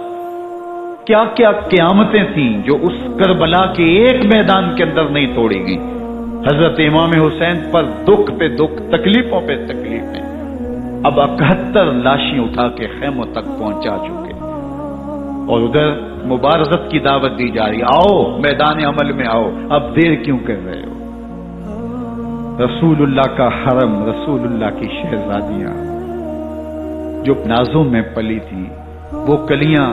کیا کیا قیامتیں تھیں جو اس کربلا کے ایک میدان کے اندر نہیں توڑی گئی۔ حضرت امام حسین پر دکھ پہ دکھ، تکلیفوں پہ تکلیفیں۔ اب 71 لاشیں اٹھا کے خیموں تک پہنچا چکے، اور ادھر مبارزت کی دعوت دی جا رہی، آؤ میدان عمل میں آؤ، اب دیر کیوں کر رہے ہو۔ رسول اللہ کا حرم، رسول اللہ کی شہزادیاں جو نازوں میں پلی تھی، وہ کلیاں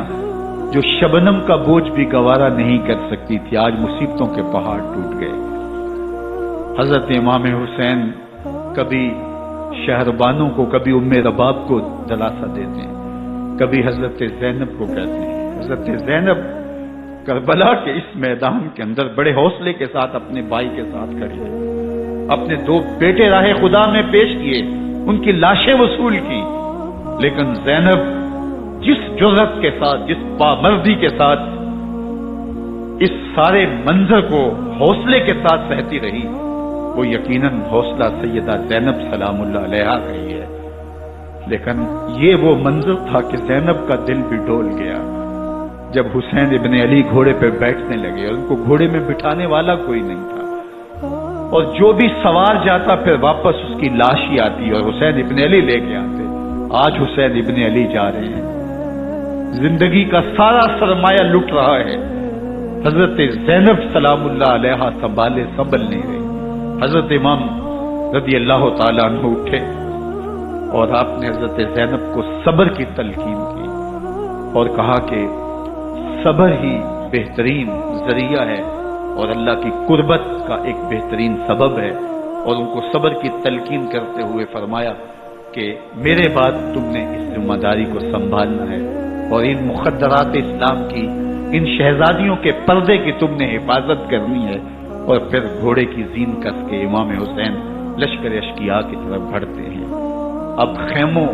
جو شبنم کا بوجھ بھی گوارا نہیں کر سکتی تھی، آج مصیبتوں کے پہاڑ ٹوٹ گئے۔ حضرت امام حسین کبھی شہربانوں کو، کبھی ام رباب کو دلاسا دیتے ہیں، کبھی حضرت زینب کو کہتے ہیں۔ حضرت زینب کربلا کے اس میدان کے اندر بڑے حوصلے کے ساتھ اپنے بھائی کے ساتھ کھڑی ہے، اپنے 2 بیٹے راہ خدا میں پیش کیے، ان کی لاشیں وصول کی، لیکن زینب جس جرأت کے ساتھ، جس پامردی کے ساتھ اس سارے منظر کو حوصلے کے ساتھ سہتی رہی، وہ یقیناً حوصلہ سیدہ زینب سلام اللہ علیہا کا ہی ہے۔ لیکن یہ وہ منظر تھا کہ زینب کا دل بھی ڈول گیا جب حسین ابن علی گھوڑے پہ بیٹھنے لگے، اور ان کو گھوڑے میں بٹھانے والا کوئی نہیں تھا، اور جو بھی سوار جاتا پھر واپس اس کی لاش ہی آتی اور حسین ابن علی لے کے آتے۔ آج حسین ابن علی جا رہے ہیں، زندگی کا سارا سرمایہ لٹ رہا ہے، حضرت زینب سلام اللہ علیہا سنبھالے سنبھل نہیں رہی۔ حضرت امام رضی اللہ تعالیٰ عنہ اٹھے اور آپ نے حضرت زینب کو صبر کی تلقین کی اور کہا کہ صبر ہی بہترین ذریعہ ہے اور اللہ کی قربت کا ایک بہترین سبب ہے، اور ان کو صبر کی تلقین کرتے ہوئے فرمایا کہ میرے بعد تم نے اس ذمہ داری کو سنبھالنا ہے، اور ان مخدرات اسلام کی، ان شہزادیوں کے پردے کی تم نے حفاظت کرنی ہے۔ اور پھر گھوڑے کی زین کس کے امام حسین لشکر اشکیا کی طرف بڑھتے ہیں۔ اب خیموں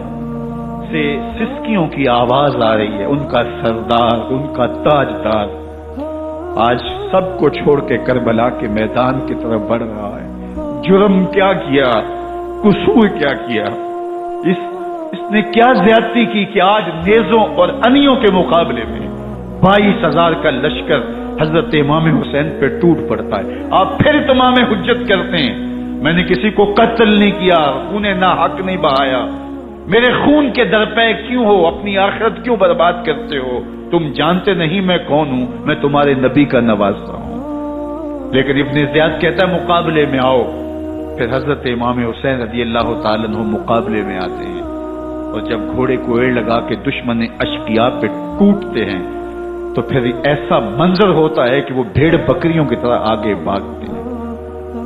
سے سسکیوں کی آواز آ رہی ہے، ان کا سردار، ان کا تاجدار آج سب کو چھوڑ کے کربلا کے میدان کی طرف بڑھ رہا ہے۔ جرم کیا کیا، قصور کیا کیا، اس نے کیا زیادتی کی کہ آج نیزوں اور انیوں کے مقابلے میں 22,000 کا لشکر حضرت امام حسین پہ ٹوٹ پڑتا ہے۔ آپ پھر تمام حجت کرتے ہیں میں نے کسی کو قتل نہیں کیا، خون ناحق نہیں بہایا، میرے خون کے درپے کیوں ہو، اپنی آخرت کیوں برباد کرتے ہو، تم جانتے نہیں میں کون ہوں، میں تمہارے نبی کا نوازا ہوں۔ لیکن ابن زیاد کہتا ہے مقابلے میں آؤ۔ پھر حضرت امام حسین رضی اللہ تعالیٰ عنہ مقابلے میں آتے ہیں، اور جب گھوڑے کو ایڑ لگا کے دشمن اشقیاء پہ ٹوٹتے ہیں تو پھر ایسا منظر ہوتا ہے کہ وہ بھیڑ بکریوں کی طرح آگے بھاگتے ہیں۔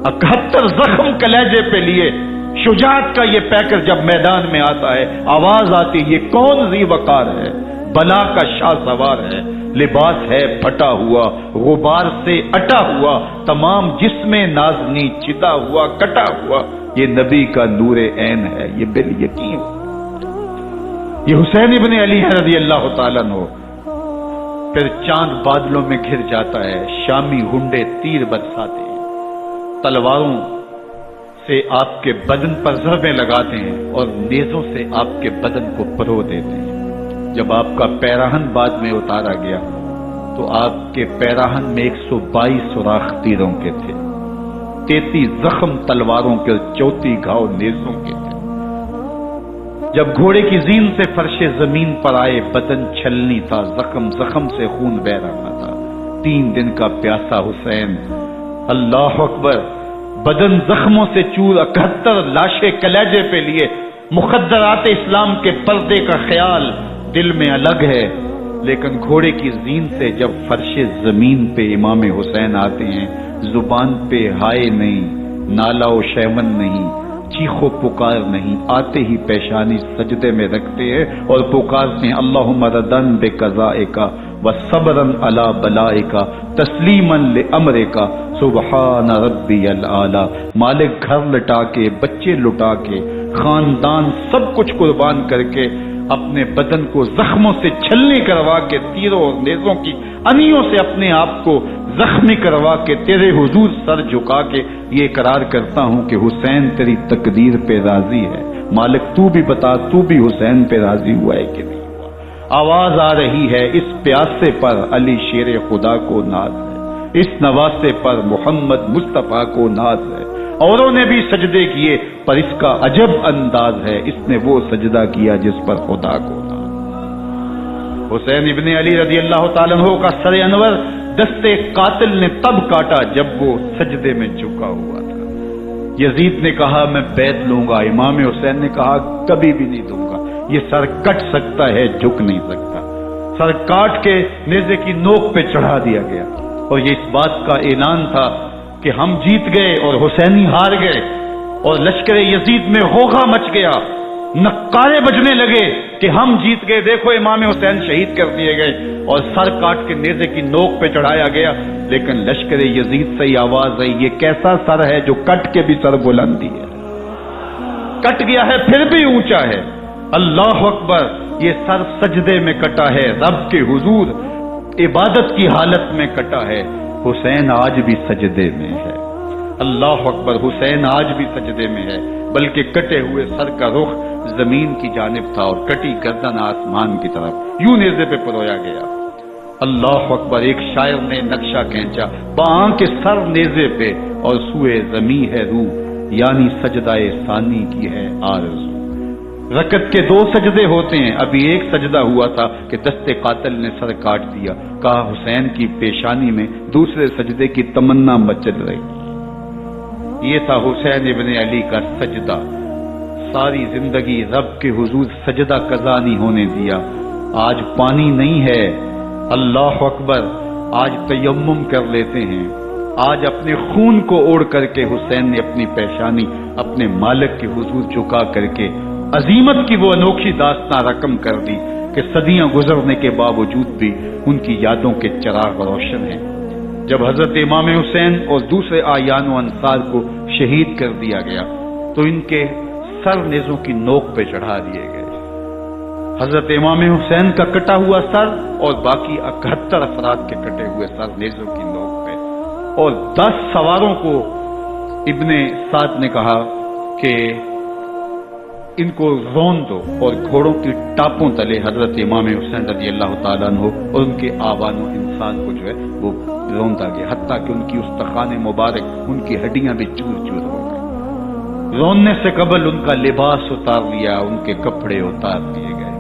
71 زخم کلیجے پہ لیے شجاعت کا یہ پیکر جب میدان میں آتا ہے، آواز آتی، یہ کون ذی وقار ہے، بلا کا شاہ سوار ہے، لباس ہے پھٹا ہوا، غبار سے اٹا ہوا، تمام جسم نازنی چتا ہوا کٹا ہوا، یہ نبی کا نور عین ہے، یہ بال یقین۔ یہ حسین ابن علی ہے رضی اللہ تعالیٰ عنہ۔ پھر چاند بادلوں میں گھر جاتا ہے، شامی ہنڈے تیر برساتے ہیں، تلواروں سے آپ کے بدن پر ضربیں لگاتے ہیں اور نیزوں سے آپ کے بدن کو پرو دیتے ہیں۔ جب آپ کا پیراہن بعد میں اتارا گیا تو آپ کے پیراہن میں 122 سوراخ تیروں کے تھے، 33 زخم تلواروں کے اور 34 گھاؤ نیزوں کے تھے۔ جب گھوڑے کی زین سے فرش زمین پر آئے، بدن چھلنی تھا، زخم زخم سے خون بہ رہا تھا۔ 3 دن کا پیاسا حسین، اللہ اکبر، بدن زخموں سے چور، 71 لاشیں کلیجے پہ لیے، مخدرات اسلام کے پردے کا خیال دل میں الگ ہے، لیکن گھوڑے کی زین سے جب فرش زمین پہ امام حسین آتے ہیں، زبان پہ ہائے نہیں، نالا و شیون نہیں، چیخو پکار نہیں، آتے ہی پیشانی سجدے میں رکھتے ہیں اور پکارتے ہیں اللہم ردن بقضائک وصبرا علی بلائک تسلیما لامرک سبحان ربی الاعلی۔ مالک گھر لٹا کے، بچے لٹا کے، خاندان سب کچھ قربان کر کے، اپنے بدن کو زخموں سے چھلنی کروا کے، تیروں اور نیزوں کی انیوں سے اپنے آپ کو زخمی کروا کے، تیرے حضور سر جھکا کے یہ اقرار کرتا ہوں کہ حسین تیری تقدیر پہ راضی ہے، مالک تو بھی بتا، تو بھی حسین پہ راضی ہوا ہے کہ نہیں ہوا۔ آواز آ رہی ہے، اس پیاسے پر علی شیر خدا کو ناز ہے، اس نواسے پر محمد مصطفیٰ کو ناز ہے۔ اوروں نے بھی سجدے کیے پر اس کا عجب انداز ہے، اس نے وہ سجدہ کیا جس پر خدا کو ناز۔ حسین ابن علی رضی اللہ تعالیٰ عنہ کا سر انور دستے قاتل نے تب کاٹا جب وہ سجدے میں جھکا ہوا تھا۔ یزید نے کہا میں بیعت لوں گا، امام حسین نے کہا کبھی بھی نہیں دوں گا، یہ سر کٹ سکتا ہے، جھک نہیں سکتا۔ سر کاٹ کے نیزے کی نوک پہ چڑھا دیا گیا اور یہ اس بات کا اعلان تھا کہ ہم جیت گئے اور حسینی ہار گئے، اور لشکر یزید میں غوغا مچ گیا، نقارے بجنے لگے کہ ہم جیت گئے، دیکھو امام حسین شہید کر دیے گئے، اور سر کاٹ کے نیزے کی نوک پہ چڑھایا گیا۔ لیکن لشکر یزید سے ہی آواز آئی یہ کیسا سر ہے جو کٹ کے بھی سر بلندی ہے، کٹ گیا ہے پھر بھی اونچا ہے، اللہ اکبر، یہ سر سجدے میں کٹا ہے، رب کے حضور عبادت کی حالت میں کٹا ہے۔ حسین آج بھی سجدے میں ہے، اللہ اکبر، حسین آج بھی سجدے میں ہے، بلکہ کٹے ہوئے سر کا رخ زمین کی جانب تھا اور کٹی گردن آسمان کی طرف، یوں نیزے پہ پرویا گیا۔ اللہ اکبر، ایک شاعر نے نقشہ کھینچا، باں کے سر نیزے پہ اور سوئے زمیں ہے روح، یعنی سجدہ ثانی کی ہے آرزو۔ رکعت کے 2 سجدے ہوتے ہیں، ابھی ایک سجدہ ہوا تھا کہ دستے قاتل نے سر کاٹ دیا، کہا حسین کی پیشانی میں دوسرے سجدے کی تمنا مچل رہی۔ یہ تھا حسین ابن علی کا سجدہ، ساری زندگی رب کے حضور سجدہ قضا نہیں ہونے دیا۔ آج پانی نہیں ہے، اللہ اکبر، آج تیمم کر لیتے ہیں، آج اپنے خون کو اوڑھ کر کے حسین نے اپنی پیشانی اپنے مالک کے حضور جھکا کر کے عظیمت کی وہ انوکھی داستان رقم کر دی کہ صدیاں گزرنے کے باوجود بھی ان کی یادوں کے چراغ روشن ہیں۔ جب حضرت امام حسین اور دوسرے آیان و انصار کو شہید کر دیا گیا تو ان کے سر نیزوں کی نوک پہ چڑھا دیے گئے۔ حضرت امام حسین کا کٹا ہوا سر اور باقی 71 افراد کے کٹے ہوئے سر نیزوں کی نوک پہ، اور 10 سواروں کو ابن سعد نے کہا کہ ان کو رون دو، اور گھوڑوں کی ٹاپوں تلے حضرت امام حسین رضی اللہ تعالیٰ عنہ اور ان کے آوان و انسان کو جو ہے وہ روندا گیا، حتیٰ کہ ان کی استخوان مبارک، ان کی ہڈیاں بھی چور چور ہو گئی۔ روننے سے قبل ان کا لباس اتار لیا، ان کے کپڑے اتار دیے گئے۔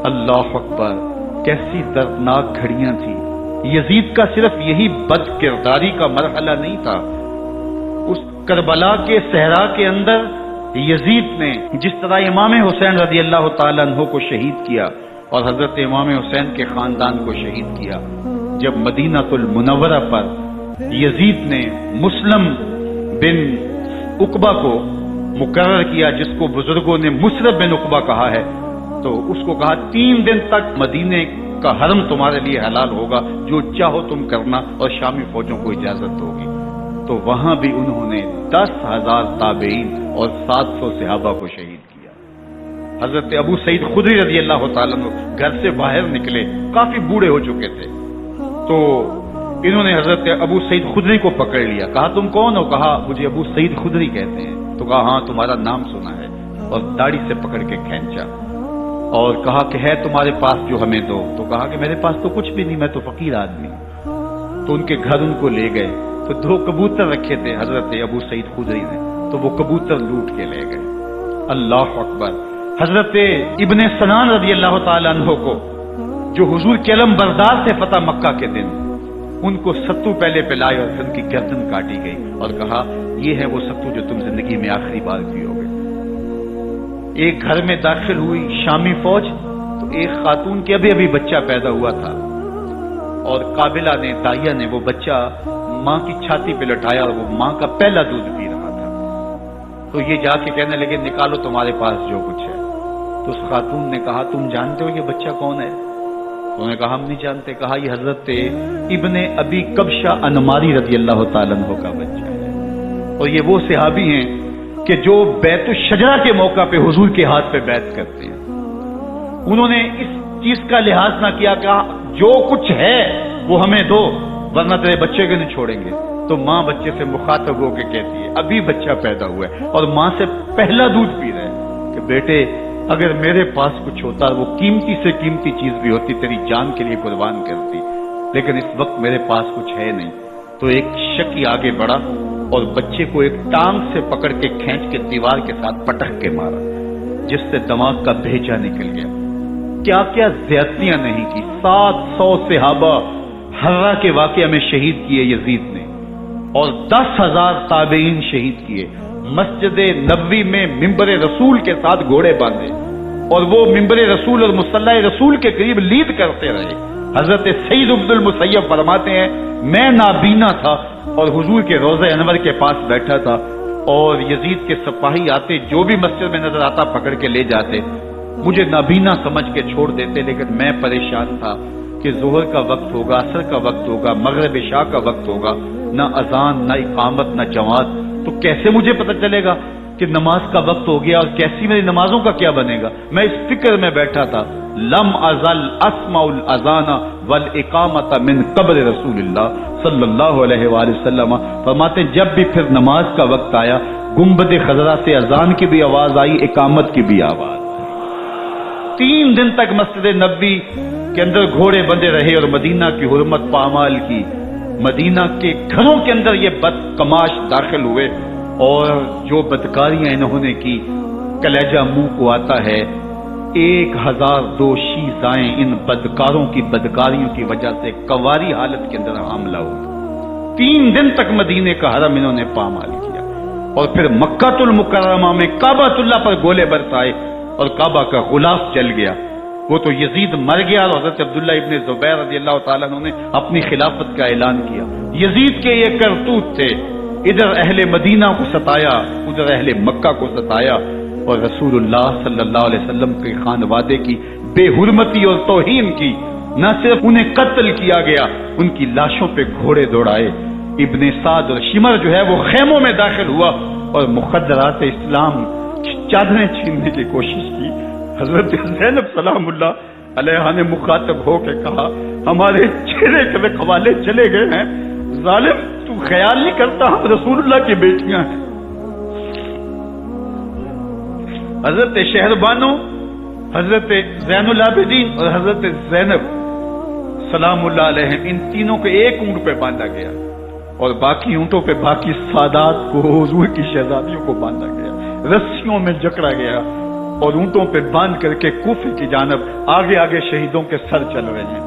اللہ اکبر، کیسی دردناک گھڑیاں تھیں۔ یزید کا صرف یہی بد کرداری کا مرحلہ نہیں تھا، اس کربلا کے صحرا کے اندر یزید نے جس طرح امام حسین رضی اللہ تعالیٰ عنہ کو شہید کیا اور حضرت امام حسین کے خاندان کو شہید کیا، جب مدینہ المنورہ پر یزید نے مسلم بن عقبہ کو مقرر کیا، جس کو بزرگوں نے مصرف بن عقبہ کہا ہے، تو اس کو کہا 3 دن تک مدینے کا حرم تمہارے لیے حلال ہوگا، جو چاہو تم کرنا، اور شامی فوجوں کو اجازت ہوگی۔ تو وہاں بھی انہوں نے 10,000 تابعین اور 700 صحابہ کو شہید کیا۔ حضرت ابو سعید خدری رضی اللہ تعالیٰ عنہ گھر سے باہر نکلے، کافی بوڑھے ہو چکے تھے، تو انہوں نے حضرت ابو سعید خدری کو پکڑ لیا، کہا تم کون ہو؟ کہا مجھے ابو سعید خدری کہتے ہیں۔ تو کہا ہاں تمہارا نام سنا ہے، اور داڑھی سے پکڑ کے کھینچا اور کہا کہ ہے تمہارے پاس جو ہمیں دو؟ تو کہا کہ میرے پاس تو کچھ بھی نہیں، میں تو فقیر آدمی ہوں۔ تو ان کے گھر ان کو لے گئے، تو 2 کبوتر رکھے تھے حضرت ابو سعید خدری نے، تو وہ کبوتر لوٹ کے لے گئے۔ اللہ اکبر۔ حضرت ابن سنان رضی اللہ تعالیٰ عنہ کو، جو حضور کے علم بردار تھے فتح مکہ کے دن، ان کو ستو پہلے پلائے اور پھر ان کی گردن کاٹی گئی اور کہا یہ ہے وہ ستو جو تم زندگی میں آخری بار پیو گے۔ ایک گھر میں داخل ہوئی شامی فوج، تو ایک خاتون کے ابھی ابھی بچہ پیدا ہوا تھا، اور قابلہ نے، دائیا نے وہ بچہ ماں کی چھاتی پہ لٹایا، اور وہ ماں کا پہلا دودھ پی رہا تھا۔ تو یہ جا کے کہنے لگے نکالو تمہارے پاس جو کچھ ہے۔ تو اس خاتون نے کہا تم جانتے ہو یہ بچہ کون ہے؟ انہوں نے کہا ہم نہیں جانتے۔ کہا یہ حضرت ابن ابی کبشہ انماری رضی اللہ تعالیٰ عنہ کا بچہ ہے، اور یہ وہ صحابی ہیں کہ جو بیت الشجرہ کے موقع پہ حضور کے ہاتھ پہ بیعت کرتے ہیں۔ انہوں نے اس چیز کا لحاظ نہ کیا، کہا جو کچھ ہے وہ ہمیں دو ورنہ تیرے بچے کو نہیں چھوڑیں گے۔ تو ماں بچے سے مخاطب ہو کے کہتی ہے، ابھی بچہ پیدا ہوا ہے اور ماں سے پہلا دودھ پی رہا ہے، کہ بیٹے اگر میرے پاس کچھ ہوتا، وہ قیمتی سے قیمتی چیز بھی ہوتی، تیری جان کے لیے قربان کرتی، لیکن اس وقت میرے پاس کچھ ہے نہیں۔ تو ایک شکی آگے بڑھا اور بچے کو ایک ٹانگ سے پکڑ کے کھینچ کے دیوار کے ساتھ پٹک کے مارا، جس سے دماغ کا بھیجا نکل گیا۔ کیا کیا زیادتیاں نہیں کی۔ 700 صحابہ ہررا کے واقعہ میں شہید کیے یزید نے، اور 10,000 تابعین شہید کیے۔ مسجد نبوی میں ممبر رسول کے ساتھ گھوڑے باندھے، اور وہ ممبر رسول اور مصلی رسول کے قریب لید کرتے رہے۔ حضرت سعید بن المسیب فرماتے ہیں میں نابینا تھا اور حضور کے روضہ انور کے پاس بیٹھا تھا، اور یزید کے سپاہی آتے، جو بھی مسجد میں نظر آتا پکڑ کے لے جاتے، مجھے نابینا سمجھ کے چھوڑ دیتے، لیکن میں پریشان تھا کہ ظہر کا وقت ہوگا، عصر کا وقت ہوگا، مغرب عشاء کا وقت ہوگا، نہ اذان نہ اقامت نہ جماعت، تو کیسے مجھے پتہ چلے گا کہ نماز کا وقت ہو گیا، اور کیسی میری نمازوں کا کیا بنے گا؟ میں اس فکر میں بیٹھا تھا۔ لم ازل اسمع الاذان والاقامت من قبر رسول اللہ صلی اللہ علیہ وآلہ وسلم۔ فرماتے جب بھی پھر نماز کا وقت آیا، گنبد خضرا سے اذان کی بھی آواز آئی، اقامت کی بھی آواز۔ 3 دن تک مسجد نبوی کے اندر گھوڑے بندے رہے اور مدینہ کی حرمت پامال کی۔ مدینہ کے گھروں کے اندر یہ بدکماش داخل ہوئے، اور جو بدکاریاں انہوں نے کی کلیجہ منہ کو آتا ہے۔ 1002 شیزائیں ان بدکاروں کی بدکاریوں کی وجہ سے کواری حالت کے اندر حاملہ ہوئی۔ 3 دن تک مدینے کا حرم انہوں نے پامال کیا، اور پھر مکہ المکرمہ میں کعبۃ اللہ پر گولے برسائے اور کعبہ کا غلاف جل گیا۔ وہ تو یزید مر گیا، اور حضرت عبداللہ ابن زبیر رضی اللہ تعالیٰ عنہ نے اپنی خلافت کا اعلان کیا۔ یزید کے یہ کرتوت تھے، ادھر اہل مدینہ کو ستایا، ادھر اہل مکہ کو ستایا، اور رسول اللہ صلی اللہ علیہ وسلم کے خانوادے کی بے حرمتی اور توہین کی۔ نہ صرف انہیں قتل کیا گیا، ان کی لاشوں پہ گھوڑے دوڑائے۔ ابن سعد اور شمر جو ہے وہ خیموں میں داخل ہوا اور مخدرات اسلام چادریں چھیننے کی کوشش کی۔ حضرت زینب سلام اللہ علیہ نے مخاطب ہو کے کہا ہمارے چہرے کے رکھوالے چلے گئے ہیں، ظالم تو خیال نہیں کرتا ہم رسول اللہ کی بیٹیاں ہیں۔ حضرت شہربانو، حضرت زین العابدین اور حضرت زینب سلام اللہ علیہ، ان تینوں کو ایک اونٹ پہ باندھا گیا، اور باقی اونٹوں پہ باقی سادات کو، حضور کی شہزادیوں کو باندھا گیا، رسیوں میں جکڑا گیا، اور اونٹوں پہ باندھ کر کے کوفے کی جانب آگے آگے شہیدوں کے سر چل رہے ہیں،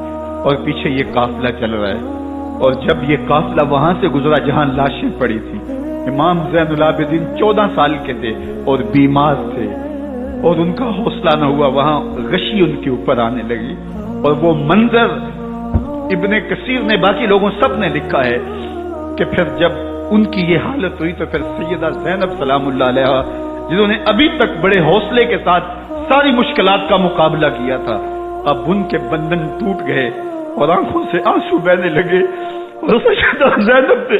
اور پیچھے یہ قافلہ چل رہا ہے۔ اور جب یہ قافلہ وہاں سے گزرا جہاں لاشیں پڑی تھی، امام زین العابدین 14 سال کے تھے اور بیمار تھے، اور ان کا حوصلہ نہ ہوا، وہاں غشی ان کے اوپر آنے لگی، اور وہ منظر ابن کثیر نے، باقی لوگوں سب نے لکھا ہے کہ پھر جب ان کی یہ حالت ہوئی تو پھر سیدہ زینب سلام اللہ علیہ، جنہوں نے ابھی تک بڑے حوصلے کے ساتھ ساری مشکلات کا مقابلہ کیا تھا، اب ان کے بندھن ٹوٹ گئے اور آنکھوں سے آنسو بہنے لگے، اور سیدہ زینب نے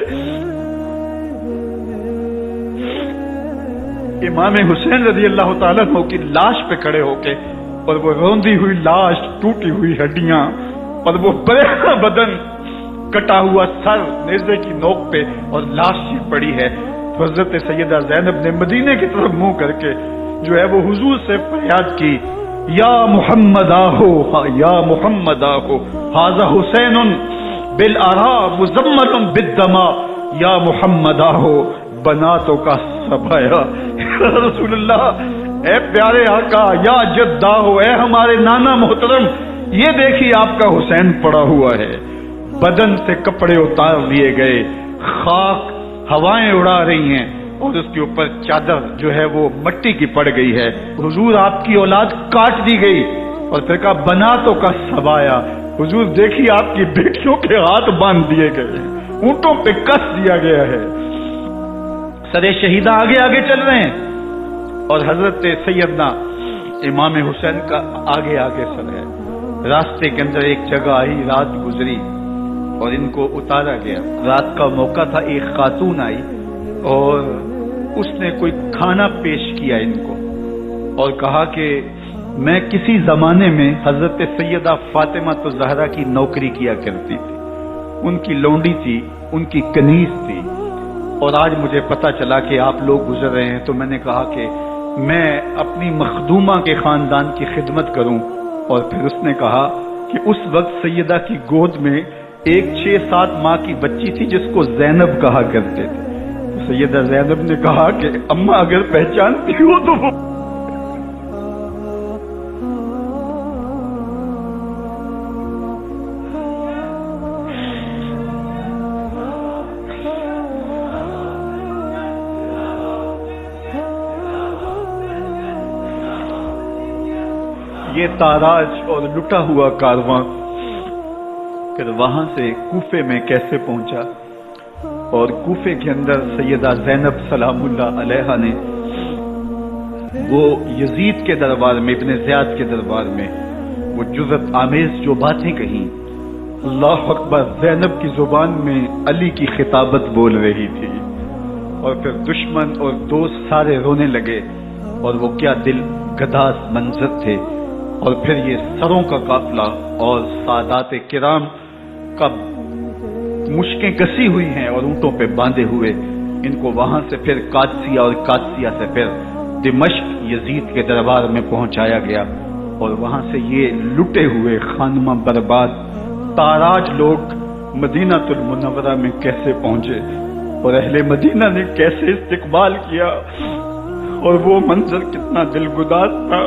امام حسین رضی اللہ تعالیٰ عنہ کی لاش پہ کھڑے ہو کے، اور وہ روندی ہوئی لاش، ٹوٹی ہوئی ہڈیاں، اور وہ بڑا بدن، کٹا ہوا سر نیزے کی نوک پہ، اور لاش ہی پڑی ہے، تو حضرت سیدہ زینب نے مدینے کی طرف منہ کر کے جو ہے وہ حضور سے فریاد کی، یا محمد آہو، یا محمد آہو، ھذا حسین بالآرا مزمل بالدما، یا محمد آہو بناتوں کا سبایا۔ یا رسول اللہ، اے پیارے آقا، یا جدہ ہو، اے ہمارے نانا محترم، یہ دیکھیے آپ کا حسین پڑا ہوا ہے، بدن سے کپڑے اتار لیے گئے، خاک ہوائیں اڑا رہی ہیں، اور اس کے اوپر چادر جو ہے وہ مٹی کی پڑ گئی ہے، حضور آپ کی اولاد کاٹ دی گئی، اور پھر کہا بناتوں کا سبایا، حضور دیکھیے آپ کی بیٹیوں کے ہاتھ باندھ دیے گئے ہیں، اونٹوں پہ کس دیا گیا ہے، سرے شہیدہ آگے آگے چل رہے ہیں، اور حضرت سیدنا امام حسین کا آگے آگے سر ہے۔ راستے کے اندر ایک جگہ آئی، رات گزری اور ان کو اتارا گیا، رات کا موقع تھا، ایک خاتون آئی اور اس نے کوئی کھانا پیش کیا ان کو، اور کہا کہ میں کسی زمانے میں حضرت سیدہ فاطمہ الزہرا کی نوکری کیا کرتی تھی، ان کی لونڈی تھی، ان کی کنیز تھی، اور آج مجھے پتا چلا کہ آپ لوگ گزر رہے ہیں، تو میں نے کہا کہ میں اپنی مخدومہ کے خاندان کی خدمت کروں، اور پھر اس نے کہا کہ اس وقت سیدہ کی گود میں ایک 6-7 ماہ کی بچی تھی جس کو زینب کہا کرتے تھے، سیدہ زینب نے کہا کہ اماں اگر پہچانتی ہو تو وہ یہ تاراج اور لٹا ہوا کارواں پھر وہاں سے کوفے میں کیسے پہنچا، اور کوفے کے اندر سیدہ زینب سلام اللہ علیہا نے وہ یزید کے دربار میں، ابن زیاد کے دربار میں وہ جرأت آمیز جو باتیں کہیں، اللہ اکبر، زینب کی زبان میں علی کی خطابت بول رہی تھی، اور پھر دشمن اور دوست سارے رونے لگے، اور وہ کیا دل گداز منظر تھے، اور پھر یہ سروں کا قافلہ اور سادات کرام کا مشکیں کسی ہوئی ہیں اور اونٹوں پہ باندھے ہوئے، ان کو وہاں سے پھر قادسیہ اور قادسیہ سے پھر دمشق یزید کے دربار میں پہنچایا گیا، اور وہاں سے یہ لٹے ہوئے خانمہ برباد تاراج لوگ مدینہ المنورہ میں کیسے پہنچے، اور اہل مدینہ نے کیسے استقبال کیا، اور وہ منظر کتنا دلگداز تھا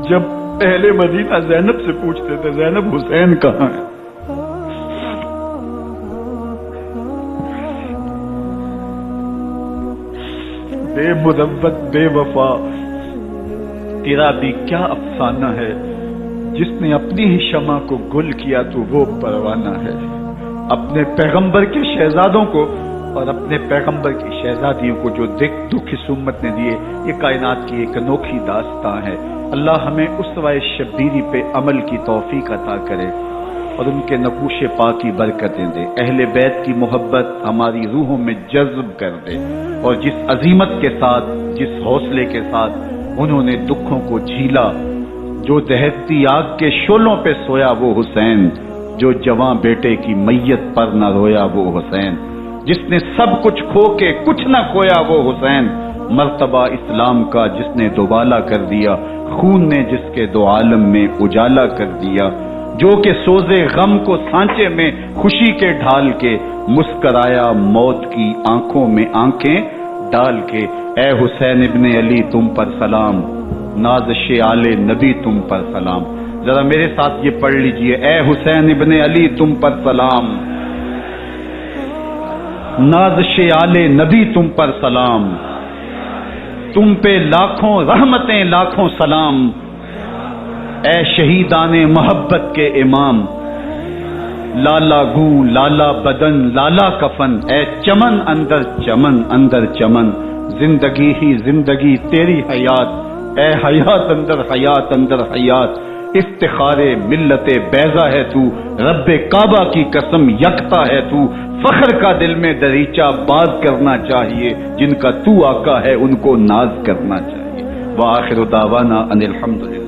جب اہل مدینہ زینب سے پوچھتے تھے زینب حسین کہاں ہے، بے مدبت بے وفا تیرا بھی کیا افسانہ ہے، جس نے اپنی ہی شمع کو گل کیا تو وہ پروانہ ہے، اپنے پیغمبر کے شہزادوں کو اور اپنے پیغمبر کی شہزادیوں کو جو دکھ اس امت نے دیے، یہ کائنات کی ایک انوکھی داستان ہے۔ اللہ ہمیں اسوہ شبیری پہ عمل کی توفیق عطا کرے اور ان کے نقوش پاک کی برکتیں دے، اہل بیت کی محبت ہماری روحوں میں جذب کر دے، اور جس عظیمت کے ساتھ، جس حوصلے کے ساتھ انہوں نے دکھوں کو جھیلا، جو دہتی آگ کے شعلوں پہ سویا وہ حسین، جو جواں بیٹے کی میت پر نہ رویا وہ حسین، جس نے سب کچھ کھو کے کچھ نہ کھویا وہ حسین، مرتبہ اسلام کا جس نے دوبالا کر دیا، خون نے جس کے دو عالم میں اجالا کر دیا، جو کہ سوزے غم کو سانچے میں خوشی کے ڈھال کے مسکرایا موت کی آنکھوں میں آنکھیں ڈال کے، اے حسین ابن علی تم پر سلام، نازش آل نبی تم پر سلام۔ ذرا میرے ساتھ یہ پڑھ لیجئے، اے حسین ابن علی تم پر سلام، نازش آل نبی تم پر سلام، تم پہ لاکھوں رحمتیں لاکھوں سلام، اے شہیدان محبت کے امام، لالا گو لالا بدن لالا کفن، اے چمن اندر چمن اندر چمن، زندگی ہی زندگی تیری حیات اے حیات اندر حیات، افتخار ملت بیضا ہے تو، رب کعبہ کی قسم یکتا ہے تو، فخر کا دل میں دریچہ باز کرنا چاہیے، جن کا تو آقا ہے ان کو ناز کرنا چاہیے۔ وآخر دعوانا ان الحمدللہ۔